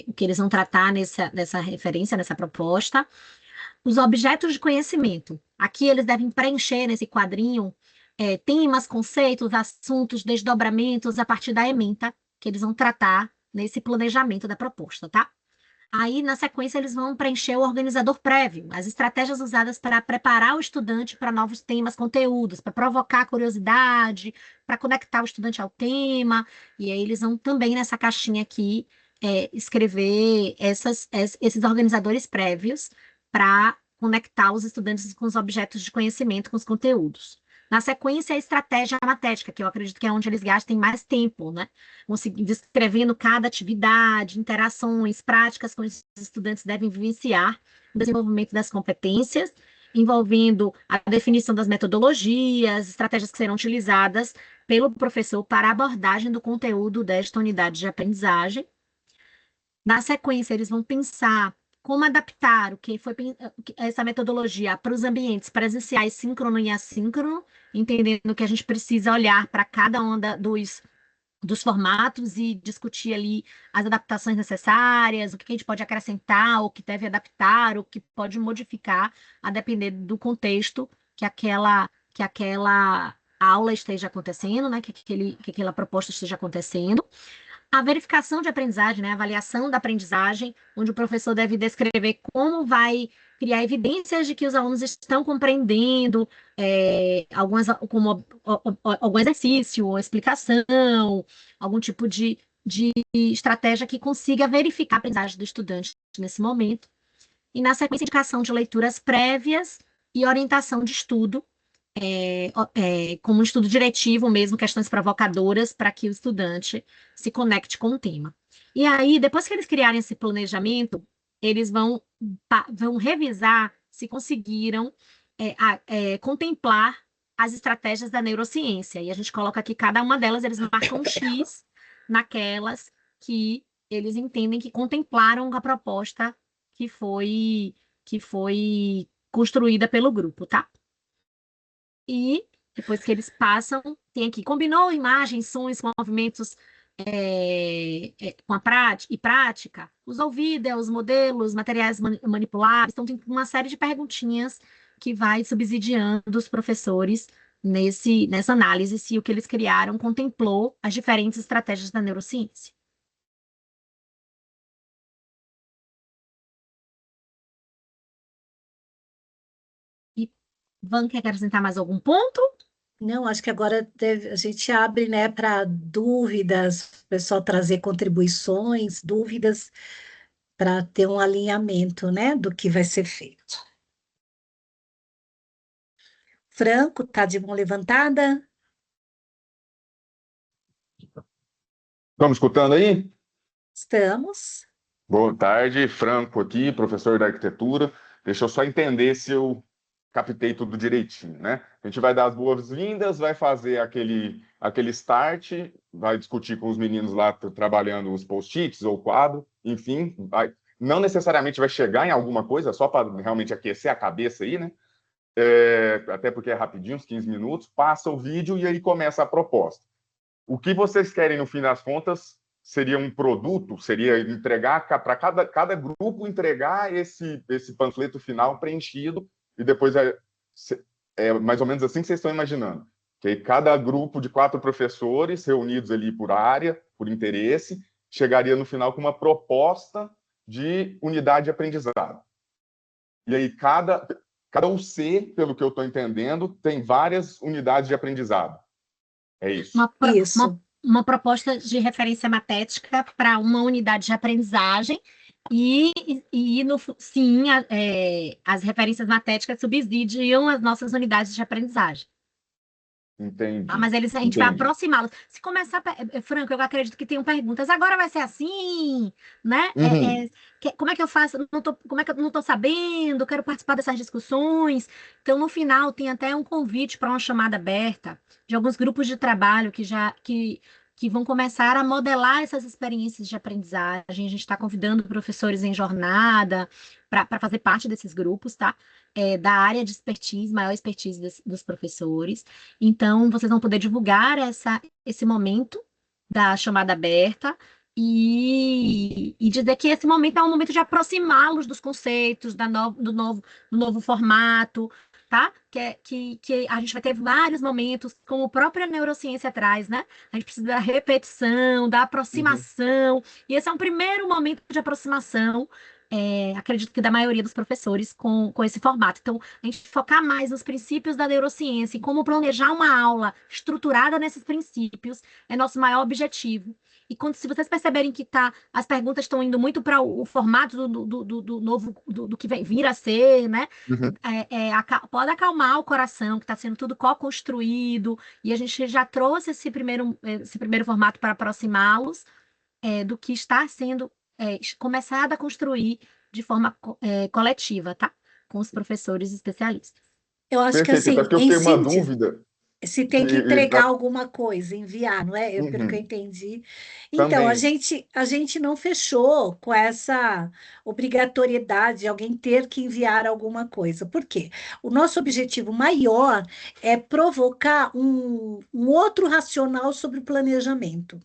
o que eles vão tratar nessa referência, nessa proposta. Os objetos de conhecimento. Aqui eles devem preencher nesse quadrinho temas, conceitos, assuntos, desdobramentos a partir da ementa que eles vão tratar nesse planejamento da proposta, tá? Aí, na sequência, eles vão preencher o organizador prévio, as estratégias usadas para preparar o estudante para novos temas, conteúdos, para provocar a curiosidade, para conectar o estudante ao tema. E aí, eles vão também, nessa caixinha aqui, escrever esses organizadores prévios para conectar os estudantes com os objetos de conhecimento, com os conteúdos. Na sequência, a estratégia matética, que eu acredito que é onde eles gastem mais tempo, né? Descrevendo cada atividade, interações, práticas que os estudantes devem vivenciar no desenvolvimento das competências, envolvendo a definição das metodologias, estratégias que serão utilizadas pelo professor para a abordagem do conteúdo desta unidade de aprendizagem. Na sequência, eles vão pensar como adaptar essa metodologia para os ambientes presenciais, síncrono e assíncrono, entendendo que a gente precisa olhar para cada um dos formatos e discutir ali as adaptações necessárias, o que a gente pode acrescentar, o que deve adaptar, o que pode modificar, a depender do contexto que aquela aula esteja acontecendo, né? Que aquela proposta esteja acontecendo. A verificação de aprendizagem, né, a avaliação da aprendizagem, onde o professor deve descrever como vai criar evidências de que os alunos estão compreendendo algum exercício, ou explicação, algum tipo de estratégia que consiga verificar a aprendizagem do estudante nesse momento. E, na sequência, indicação de leituras prévias e orientação de estudo, como um estudo diretivo mesmo, questões provocadoras para que o estudante se conecte com o tema. E aí, depois que eles criarem esse planejamento, eles vão revisar se conseguiram contemplar as estratégias da neurociência. E a gente coloca aqui cada uma delas, eles marcam um X naquelas que eles entendem que contemplaram a proposta que foi construída pelo grupo, tá? E depois que eles passam, tem aqui, combinou imagens, sons, movimentos com a prática, usou vídeos, modelos, materiais manipuláveis, então tem uma série de perguntinhas que vai subsidiando os professores nessa análise se o que eles criaram contemplou as diferentes estratégias da neurociência. E Van, quer acrescentar mais algum ponto? Não, acho que agora a gente abre, né, para dúvidas, o pessoal trazer contribuições, dúvidas, para ter um alinhamento, né, do que vai ser feito. Franco, está de mão levantada? Estamos escutando aí? Estamos. Boa tarde, Franco aqui, professor da arquitetura. Deixa eu só entender se eu captei tudo direitinho, né? A gente vai dar as boas-vindas, vai fazer aquele start, vai discutir com os meninos lá trabalhando os post-its ou quadro, enfim, não necessariamente vai chegar em alguma coisa, só para realmente aquecer a cabeça aí, né? Até porque é rapidinho, uns 15 minutos, passa o vídeo e aí começa a proposta. O que vocês querem, no fim das contas, seria um produto, seria entregar para cada grupo entregar esse panfleto final preenchido, e depois é mais ou menos assim que vocês estão imaginando. Que cada grupo de 4 professores, reunidos ali por área, por interesse, chegaria no final com uma proposta de unidade de aprendizado. E aí cada UC, pelo que eu estou entendendo, tem várias unidades de aprendizado. É isso. Uma proposta de referência matética para uma unidade de aprendizagem sim, as referências matéticas subsidiam as nossas unidades de aprendizagem. Entendi. Mas a gente vai aproximá-los. Se começar, Franco, eu acredito que tenham perguntas. Agora vai ser assim, né? Como é que eu faço? Como é que eu não estou sabendo? Quero participar dessas discussões. Então, no final, tem até um convite para uma chamada aberta de alguns grupos de trabalho que vão começar a modelar essas experiências de aprendizagem. A gente está convidando professores em jornada para fazer parte desses grupos, tá? Da área de expertise, maior expertise dos professores. Então, vocês vão poder divulgar esse momento da chamada aberta e dizer que esse momento é um momento de aproximá-los dos conceitos, do novo formato, tá? Que a gente vai ter vários momentos, como a própria neurociência traz, né? A gente precisa da repetição, da aproximação, e esse é um primeiro momento de aproximação, acredito que da maioria dos professores com esse formato. Então, a gente focar mais nos princípios da neurociência e como planejar uma aula estruturada nesses princípios é nosso maior objetivo. E se vocês perceberem que as perguntas estão indo muito para o formato do novo, do que vai vir a ser, né? Uhum. Pode acalmar o coração, que está sendo tudo co-construído, e a gente já trouxe esse primeiro formato para aproximá-los do que está sendo começado a construir de forma coletiva, tá? Com os professores especialistas. Eu acho que Perfeito. Até assim, porque eu em tenho uma síntese, dúvida. se tem que entregar alguma coisa, enviar, não é? Pelo que eu Uhum. entendi. Então, a Também. gente não fechou com essa obrigatoriedade de alguém ter que enviar alguma coisa. Por quê? O nosso objetivo maior é provocar um outro racional sobre o planejamento.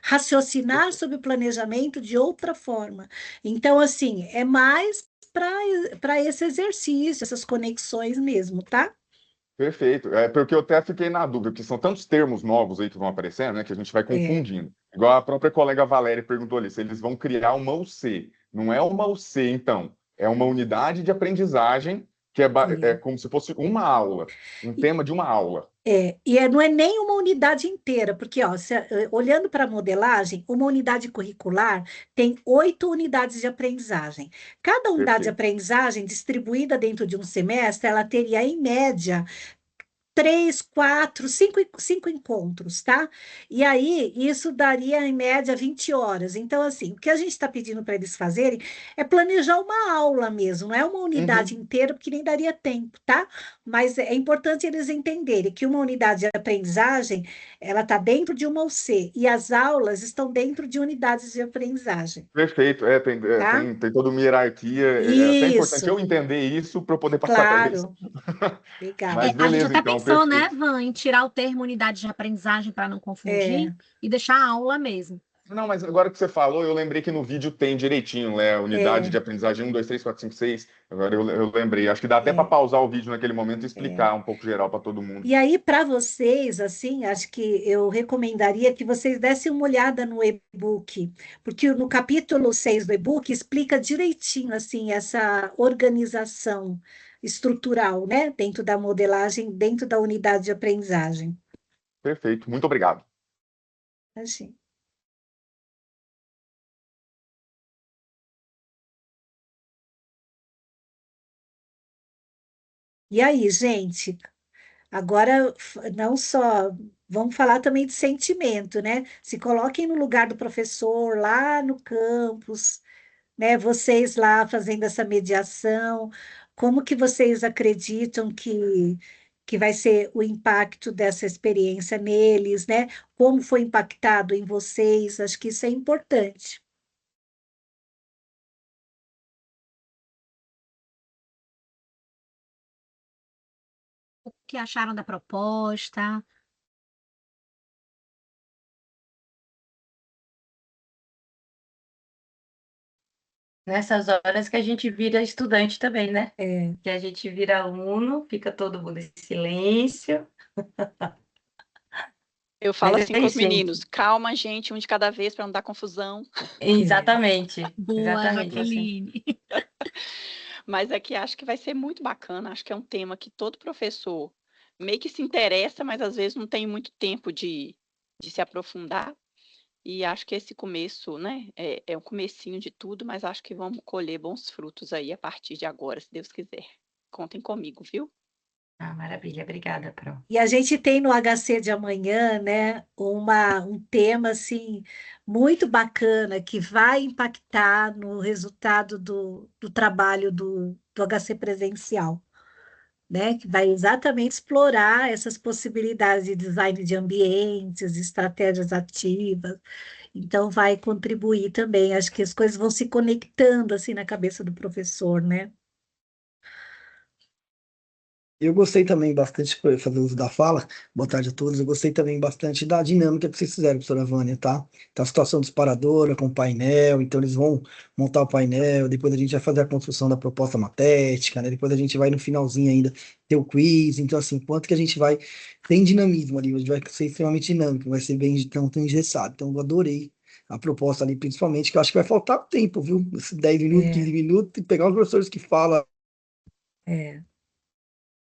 Raciocinar sobre o planejamento de outra forma. Então, assim, é mais para esse exercício, essas conexões mesmo, tá? Perfeito. É porque eu até fiquei na dúvida, porque são tantos termos novos aí que vão aparecendo, né, que a gente vai confundindo. Igual a própria colega Valéria perguntou ali, se eles vão criar uma UC. Não é uma UC, então. É uma unidade de aprendizagem que é como se fosse uma aula, um tema de uma aula. Não é nem uma unidade inteira, porque, ó, olhando para a modelagem, uma unidade curricular tem 8 unidades de aprendizagem. Cada unidade de Perfeito. aprendizagem, distribuída dentro de um semestre, ela teria, em média, 3, 4, 5 encontros, tá? E aí, isso daria, em média, 20 horas. Então, assim, o que a gente está pedindo para eles fazerem é planejar uma aula mesmo, não é uma unidade inteira, porque nem daria tempo, tá? Mas é importante eles entenderem que uma unidade de aprendizagem, ela está dentro de uma UC, e as aulas estão dentro de unidades de aprendizagem, Perfeito. tá? Tem toda uma hierarquia. É até importante eu Isso, entender isso para eu poder passar para eles. claro. Legal. Mas A gente beleza, até então, pensou, né, perfeito. Van, em tirar o termo unidade de aprendizagem para não confundir e deixar a aula mesmo. Não, mas agora que você falou, eu lembrei que no vídeo tem direitinho, né? Unidade de aprendizagem 1, 2, 3, 4, 5, 6. Agora eu lembrei. Acho que dá até para pausar o vídeo naquele momento e explicar um pouco geral para todo mundo. E aí, para vocês, assim, acho que eu recomendaria que vocês dessem uma olhada no e-book, porque no capítulo 6 do e-book explica direitinho, assim, essa organização estrutural, né, dentro da modelagem, dentro da unidade de aprendizagem. Perfeito. Muito obrigado. Assim. E aí, gente? Agora, não só, vamos falar também de sentimento, né? Se coloquem no lugar do professor lá no campus, né? Vocês lá fazendo essa mediação, como que vocês acreditam que vai ser o impacto dessa experiência neles, né? Como foi impactado em vocês? Acho que isso é importante. O que acharam da proposta? Nessas horas que a gente vira estudante também, né? É. Que a gente vira aluno, fica todo mundo em silêncio. Eu falo Mas assim é com os isso, gente. meninos, calma, gente, um de cada vez para não dar confusão. Exatamente. Boa, Exatamente assim. Jaqueline. Mas aqui acho que vai ser muito bacana, acho que é um tema que todo professor meio que se interessa, mas às vezes não tem muito tempo de se aprofundar. E acho que esse começo, né, é um comecinho de tudo, mas acho que vamos colher bons frutos aí a partir de agora, se Deus quiser. Contem comigo, viu? Ah, maravilha. Obrigada, Pro. E a gente tem no HC de amanhã, né, um tema assim muito bacana que vai impactar no resultado do trabalho do HC presencial, né, que vai exatamente explorar essas possibilidades de design de ambientes, estratégias ativas. Então vai contribuir também. Acho que as coisas vão se conectando assim na cabeça do professor, né? Eu gostei também bastante, por fazer uso da fala, boa tarde a todos, eu gostei também bastante da dinâmica que vocês fizeram, professora Vânia, tá? Então, a situação disparadora com o painel, então eles vão montar o painel, depois a gente vai fazer a construção da proposta matética, né? Depois a gente vai no finalzinho ainda ter o quiz, então assim, quanto que a gente vai, tem dinamismo ali, a gente vai ser extremamente dinâmico, não vai ser bem tão engessado, então eu adorei a proposta ali, principalmente, que eu acho que vai faltar tempo, viu? Esses 10 minutos, 15 minutos, e pegar os professores que falam.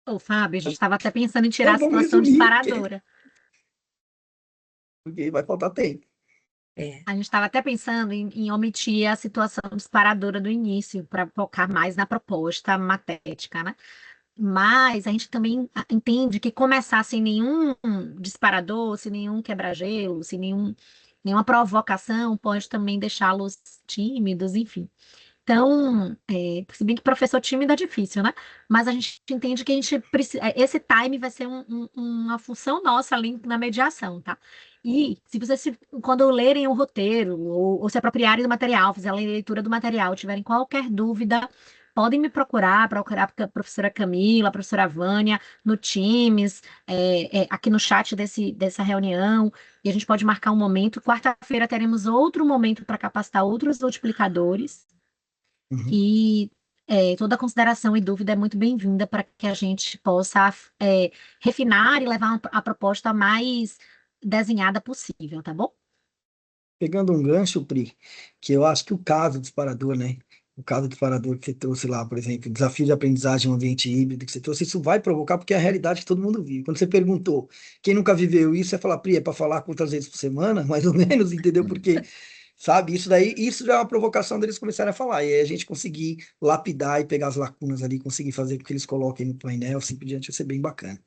Ô, Fábio, a gente estava até pensando em tirar Não, a vamos situação resumir, disparadora. porque vai faltar tempo. É. A gente estava até pensando em omitir a situação disparadora do início, para focar mais na proposta matética, né? Mas a gente também entende que começar sem nenhum disparador, sem nenhum quebra-gelo, sem nenhuma provocação, pode também deixá-los tímidos, enfim. Então, se bem que professor tímido é difícil, né? Mas a gente entende que a gente precisa, esse time vai ser uma função nossa ali na mediação, tá? E se vocês, quando lerem o roteiro ou se apropriarem do material, fizerem a leitura do material, tiverem qualquer dúvida, podem me procurar a professora Camila, a professora Vânia, no Teams, aqui no chat dessa reunião, e a gente pode marcar um momento. Quarta-feira teremos outro momento para capacitar outros multiplicadores. Uhum. E toda consideração e dúvida é muito bem-vinda para que a gente possa refinar e levar a proposta mais desenhada possível, tá bom? Pegando um gancho, Pri, que eu acho que o caso do disparador, né? O caso do disparador que você trouxe lá, por exemplo, o desafio de aprendizagem em um ambiente híbrido que você trouxe, isso vai provocar, porque é a realidade que todo mundo vive. Quando você perguntou, quem nunca viveu isso, você fala, Pri, é para falar quantas vezes por semana? Mais ou menos, entendeu? Porque, sabe, isso já é uma provocação deles começarem a falar, e aí a gente conseguir lapidar e pegar as lacunas ali, conseguir fazer com que eles coloquem no painel, assim por diante, vai ser bem bacana.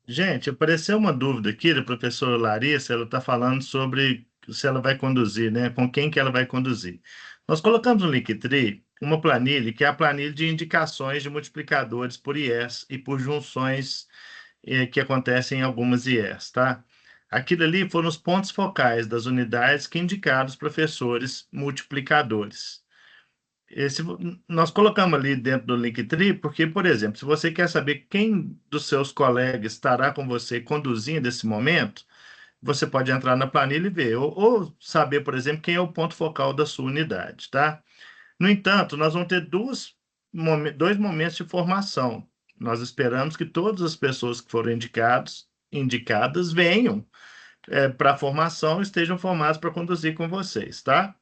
Gente, apareceu uma dúvida aqui da professora Larissa, ela está falando sobre se ela vai conduzir, né? Com quem que ela vai conduzir. Nós colocamos no Linktree uma planilha, que é a planilha de indicações de multiplicadores por IES e por junções que acontecem em algumas IES, tá? Aquilo ali foram os pontos focais das unidades que indicaram os professores multiplicadores. Nós colocamos ali dentro do Linktree, porque, por exemplo, se você quer saber quem dos seus colegas estará com você conduzindo esse momento, você pode entrar na planilha e ver, ou saber, por exemplo, quem é o ponto focal da sua unidade, tá? No entanto, nós vamos ter dois momentos de formação. Nós esperamos que todas as pessoas que foram indicadas venham para a formação e estejam formadas para conduzir com vocês, tá?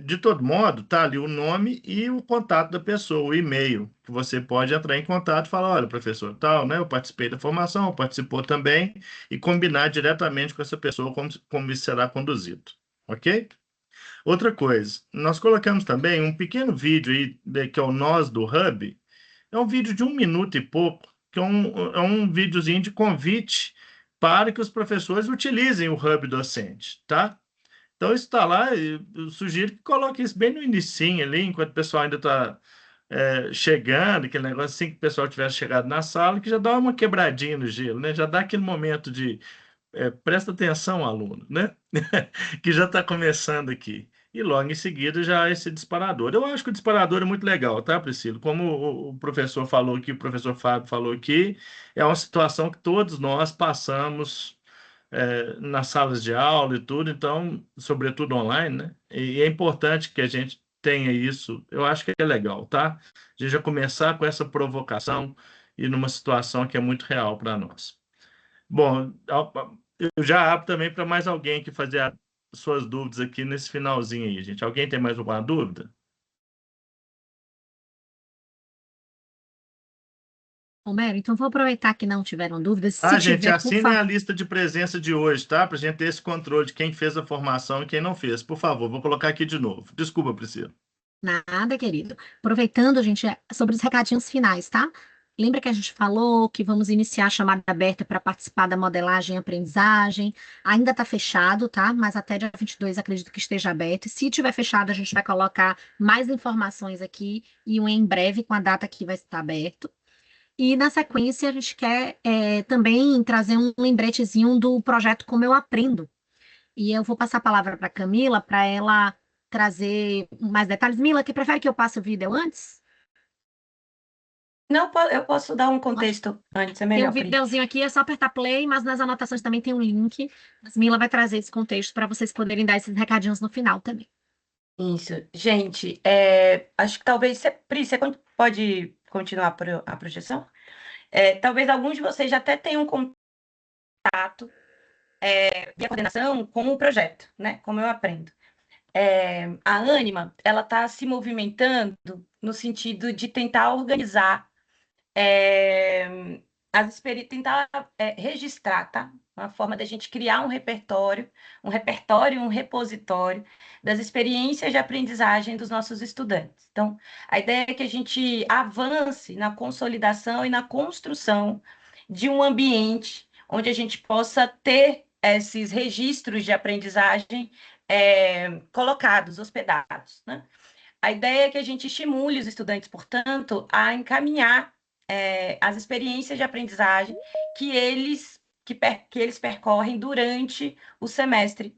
De todo modo, tá ali o nome e o contato da pessoa, o e-mail, que você pode entrar em contato e falar, olha, professor, tal, né? Eu participei da formação, participou também, e combinar diretamente com essa pessoa como isso será conduzido, ok? Outra coisa, nós colocamos também um pequeno vídeo aí, que é o Nós do Hub, é um vídeo de 1 minuto e pouco, que é um videozinho de convite para que os professores utilizem o Hub docente, tá? Então, isso está lá, eu sugiro que coloque isso bem no inicinho ali, enquanto o pessoal ainda está chegando, aquele negócio assim que o pessoal tivesse chegado na sala, que já dá uma quebradinha no gelo, né? Já dá aquele momento de presta atenção, aluno, né? Que já está começando aqui. E logo em seguida já esse disparador. Eu acho que o disparador é muito legal, tá, Priscila? Como o professor falou aqui, o professor Fábio falou aqui, é uma situação que todos nós passamos nas salas de aula e tudo, então, sobretudo online, né? E é importante que a gente tenha isso, eu acho que é legal, tá? A gente já começar com essa provocação e numa situação que é muito real para nós. Bom, eu já abro também para mais alguém que fazer as suas dúvidas aqui nesse finalzinho aí, gente. Alguém tem mais alguma dúvida? Romero, então vou aproveitar que não tiveram dúvidas. Se Gente, tiver, por assinem favor. a lista de presença de hoje, tá? Para a gente ter esse controle de quem fez a formação e quem não fez. Por favor, vou colocar aqui de novo. Desculpa, Priscila. Nada, querido. Aproveitando, gente, sobre os recadinhos finais, tá? Lembra que a gente falou que vamos iniciar a chamada aberta para participar da modelagem e aprendizagem? Ainda está fechado, tá? Mas até dia 22 acredito que esteja aberto. E se tiver fechado, a gente vai colocar mais informações aqui e em breve com a data que vai estar aberto. E na sequência, a gente quer também trazer um lembretezinho do projeto Como Eu Aprendo. E eu vou passar a palavra para a Camila, para ela trazer mais detalhes. Mila, que prefere que eu passe o vídeo antes? Não, eu posso dar um contexto antes, é Tem melhor. um videozinho aqui, é só apertar play, mas nas anotações também tem um link. Mas Mila vai trazer esse contexto para vocês poderem dar esses recadinhos no final também. Isso. Gente, acho que talvez, Pri, você pode continuar a projeção? Talvez alguns de vocês já até tenham contato e a coordenação com o projeto, né? Como eu aprendo. A Ânima, ela está se movimentando no sentido de tentar organizar tentar registrar, tá? Uma forma da gente criar um repositório das experiências de aprendizagem dos nossos estudantes. Então, a ideia é que a gente avance na consolidação e na construção de um ambiente onde a gente possa ter esses registros de aprendizagem colocados, hospedados, né? A ideia é que a gente estimule os estudantes, portanto, a encaminhar as experiências de aprendizagem que eles percorrem durante o semestre,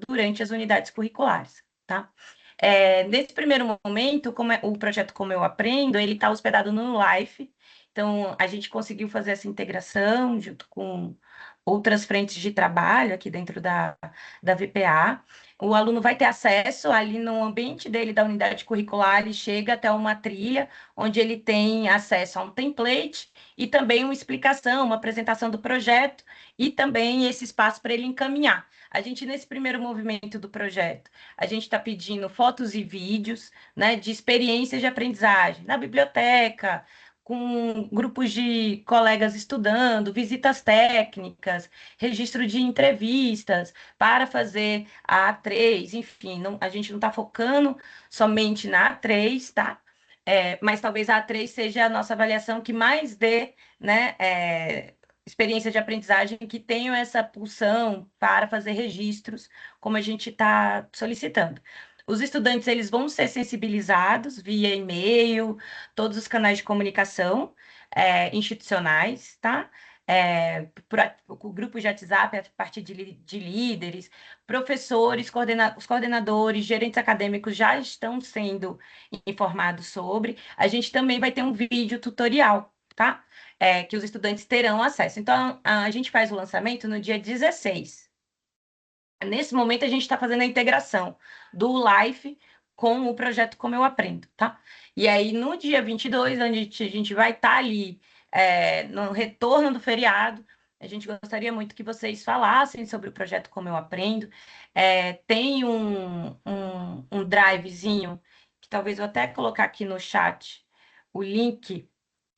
durante as unidades curriculares, tá? Nesse primeiro momento, o projeto Como Eu Aprendo, ele está hospedado no Life, então a gente conseguiu fazer essa integração junto com outras frentes de trabalho aqui dentro da VPA. O aluno vai ter acesso ali no ambiente dele da unidade curricular, ele chega até uma trilha, onde ele tem acesso a um template e também uma explicação, uma apresentação do projeto e também esse espaço para ele encaminhar. A gente, nesse primeiro movimento do projeto, a gente está pedindo fotos e vídeos, né, de experiências de aprendizagem na biblioteca, com grupos de colegas estudando, visitas técnicas, registro de entrevistas, para fazer a A3, enfim, a gente não está focando somente na A3, tá? Mas talvez a A3 seja a nossa avaliação que mais dê, né, experiência de aprendizagem que tenham essa pulsão para fazer registros, como a gente está solicitando. Os estudantes, eles vão ser sensibilizados via e-mail, todos os canais de comunicação institucionais, tá? Por grupos de WhatsApp, a partir de líderes, professores, os coordenadores, gerentes acadêmicos já estão sendo informados sobre. A gente também vai ter um vídeo tutorial, tá? Que os estudantes terão acesso. Então, a gente faz o lançamento no dia 16. Nesse momento, a gente está fazendo a integração do Life com o projeto Como Eu Aprendo, tá? E aí, no dia 22, onde a gente vai estar ali, no retorno do feriado, a gente gostaria muito que vocês falassem sobre o projeto Como Eu Aprendo. Tem um drivezinho, que talvez eu até colocar aqui no chat, o link,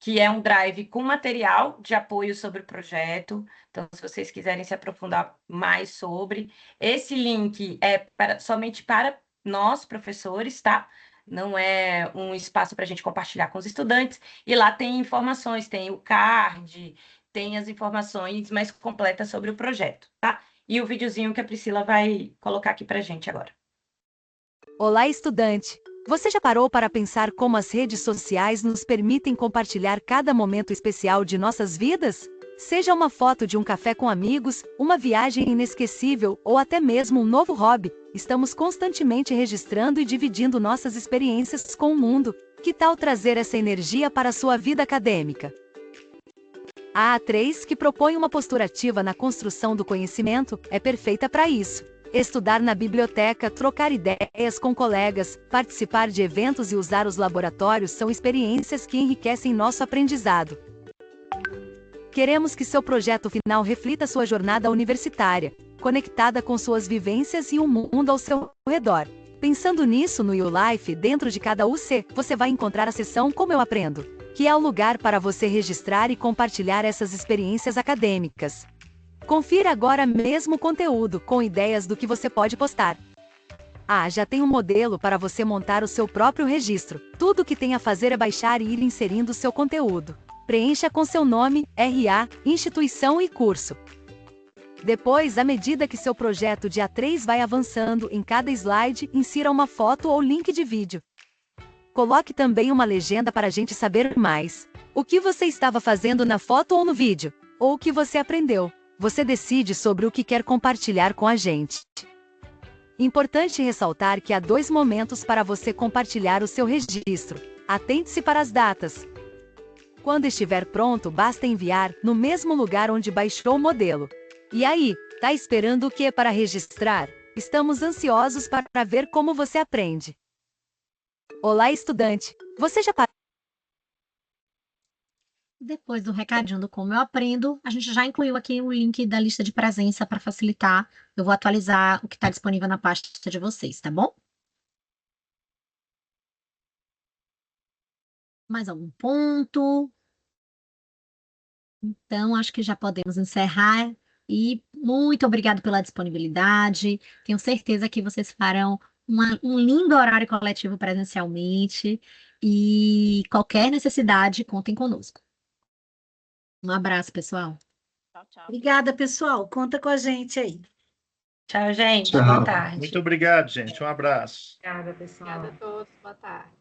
que é um drive com material de apoio sobre o projeto. Então, se vocês quiserem se aprofundar mais sobre, esse link é somente para nós, professores, tá? Não é um espaço para a gente compartilhar com os estudantes. E lá tem informações, tem o card, tem as informações mais completas sobre o projeto, tá? E o videozinho que a Priscila vai colocar aqui para a gente agora. Olá, estudante! Você já parou para pensar como as redes sociais nos permitem compartilhar cada momento especial de nossas vidas? Seja uma foto de um café com amigos, uma viagem inesquecível ou até mesmo um novo hobby, estamos constantemente registrando e dividindo nossas experiências com o mundo. Que tal trazer essa energia para a sua vida acadêmica? A A3, que propõe uma postura ativa na construção do conhecimento, é perfeita para isso. Estudar na biblioteca, trocar ideias com colegas, participar de eventos e usar os laboratórios são experiências que enriquecem nosso aprendizado. Queremos que seu projeto final reflita sua jornada universitária, conectada com suas vivências e o mundo ao seu redor. Pensando nisso, no YouLife, dentro de cada UC, você vai encontrar a seção Como Eu Aprendo, que é o lugar para você registrar e compartilhar essas experiências acadêmicas. Confira agora mesmo o conteúdo, com ideias do que você pode postar. Já tem um modelo para você montar o seu próprio registro. Tudo o que tem a fazer é baixar e ir inserindo o seu conteúdo. Preencha com seu nome, RA, instituição e curso. Depois, à medida que seu projeto de A3 vai avançando, em cada slide, insira uma foto ou link de vídeo. Coloque também uma legenda para a gente saber mais. O que você estava fazendo na foto ou no vídeo? Ou o que você aprendeu? Você decide sobre o que quer compartilhar com a gente. Importante ressaltar que há 2 momentos para você compartilhar o seu registro. Atente-se para as datas. Quando estiver pronto, basta enviar no mesmo lugar onde baixou o modelo. E aí, tá esperando o que para registrar? Estamos ansiosos para ver como você aprende. Olá, estudante! Você já parou? Depois do recadinho do Como Eu Aprendo, a gente já incluiu aqui o link da lista de presença para facilitar. Eu vou atualizar o que está disponível na pasta de vocês, tá bom? Mais algum ponto? Então, acho que já podemos encerrar. E muito obrigado pela disponibilidade. Tenho certeza que vocês farão um lindo horário coletivo presencialmente. E qualquer necessidade, contem conosco. Um abraço, pessoal. Tchau, tchau. Obrigada, pessoal. Conta com a gente aí. Tchau, gente. Tchau. Boa tarde. Muito obrigado, gente. Um abraço. Obrigada, pessoal. Obrigada a todos. Boa tarde.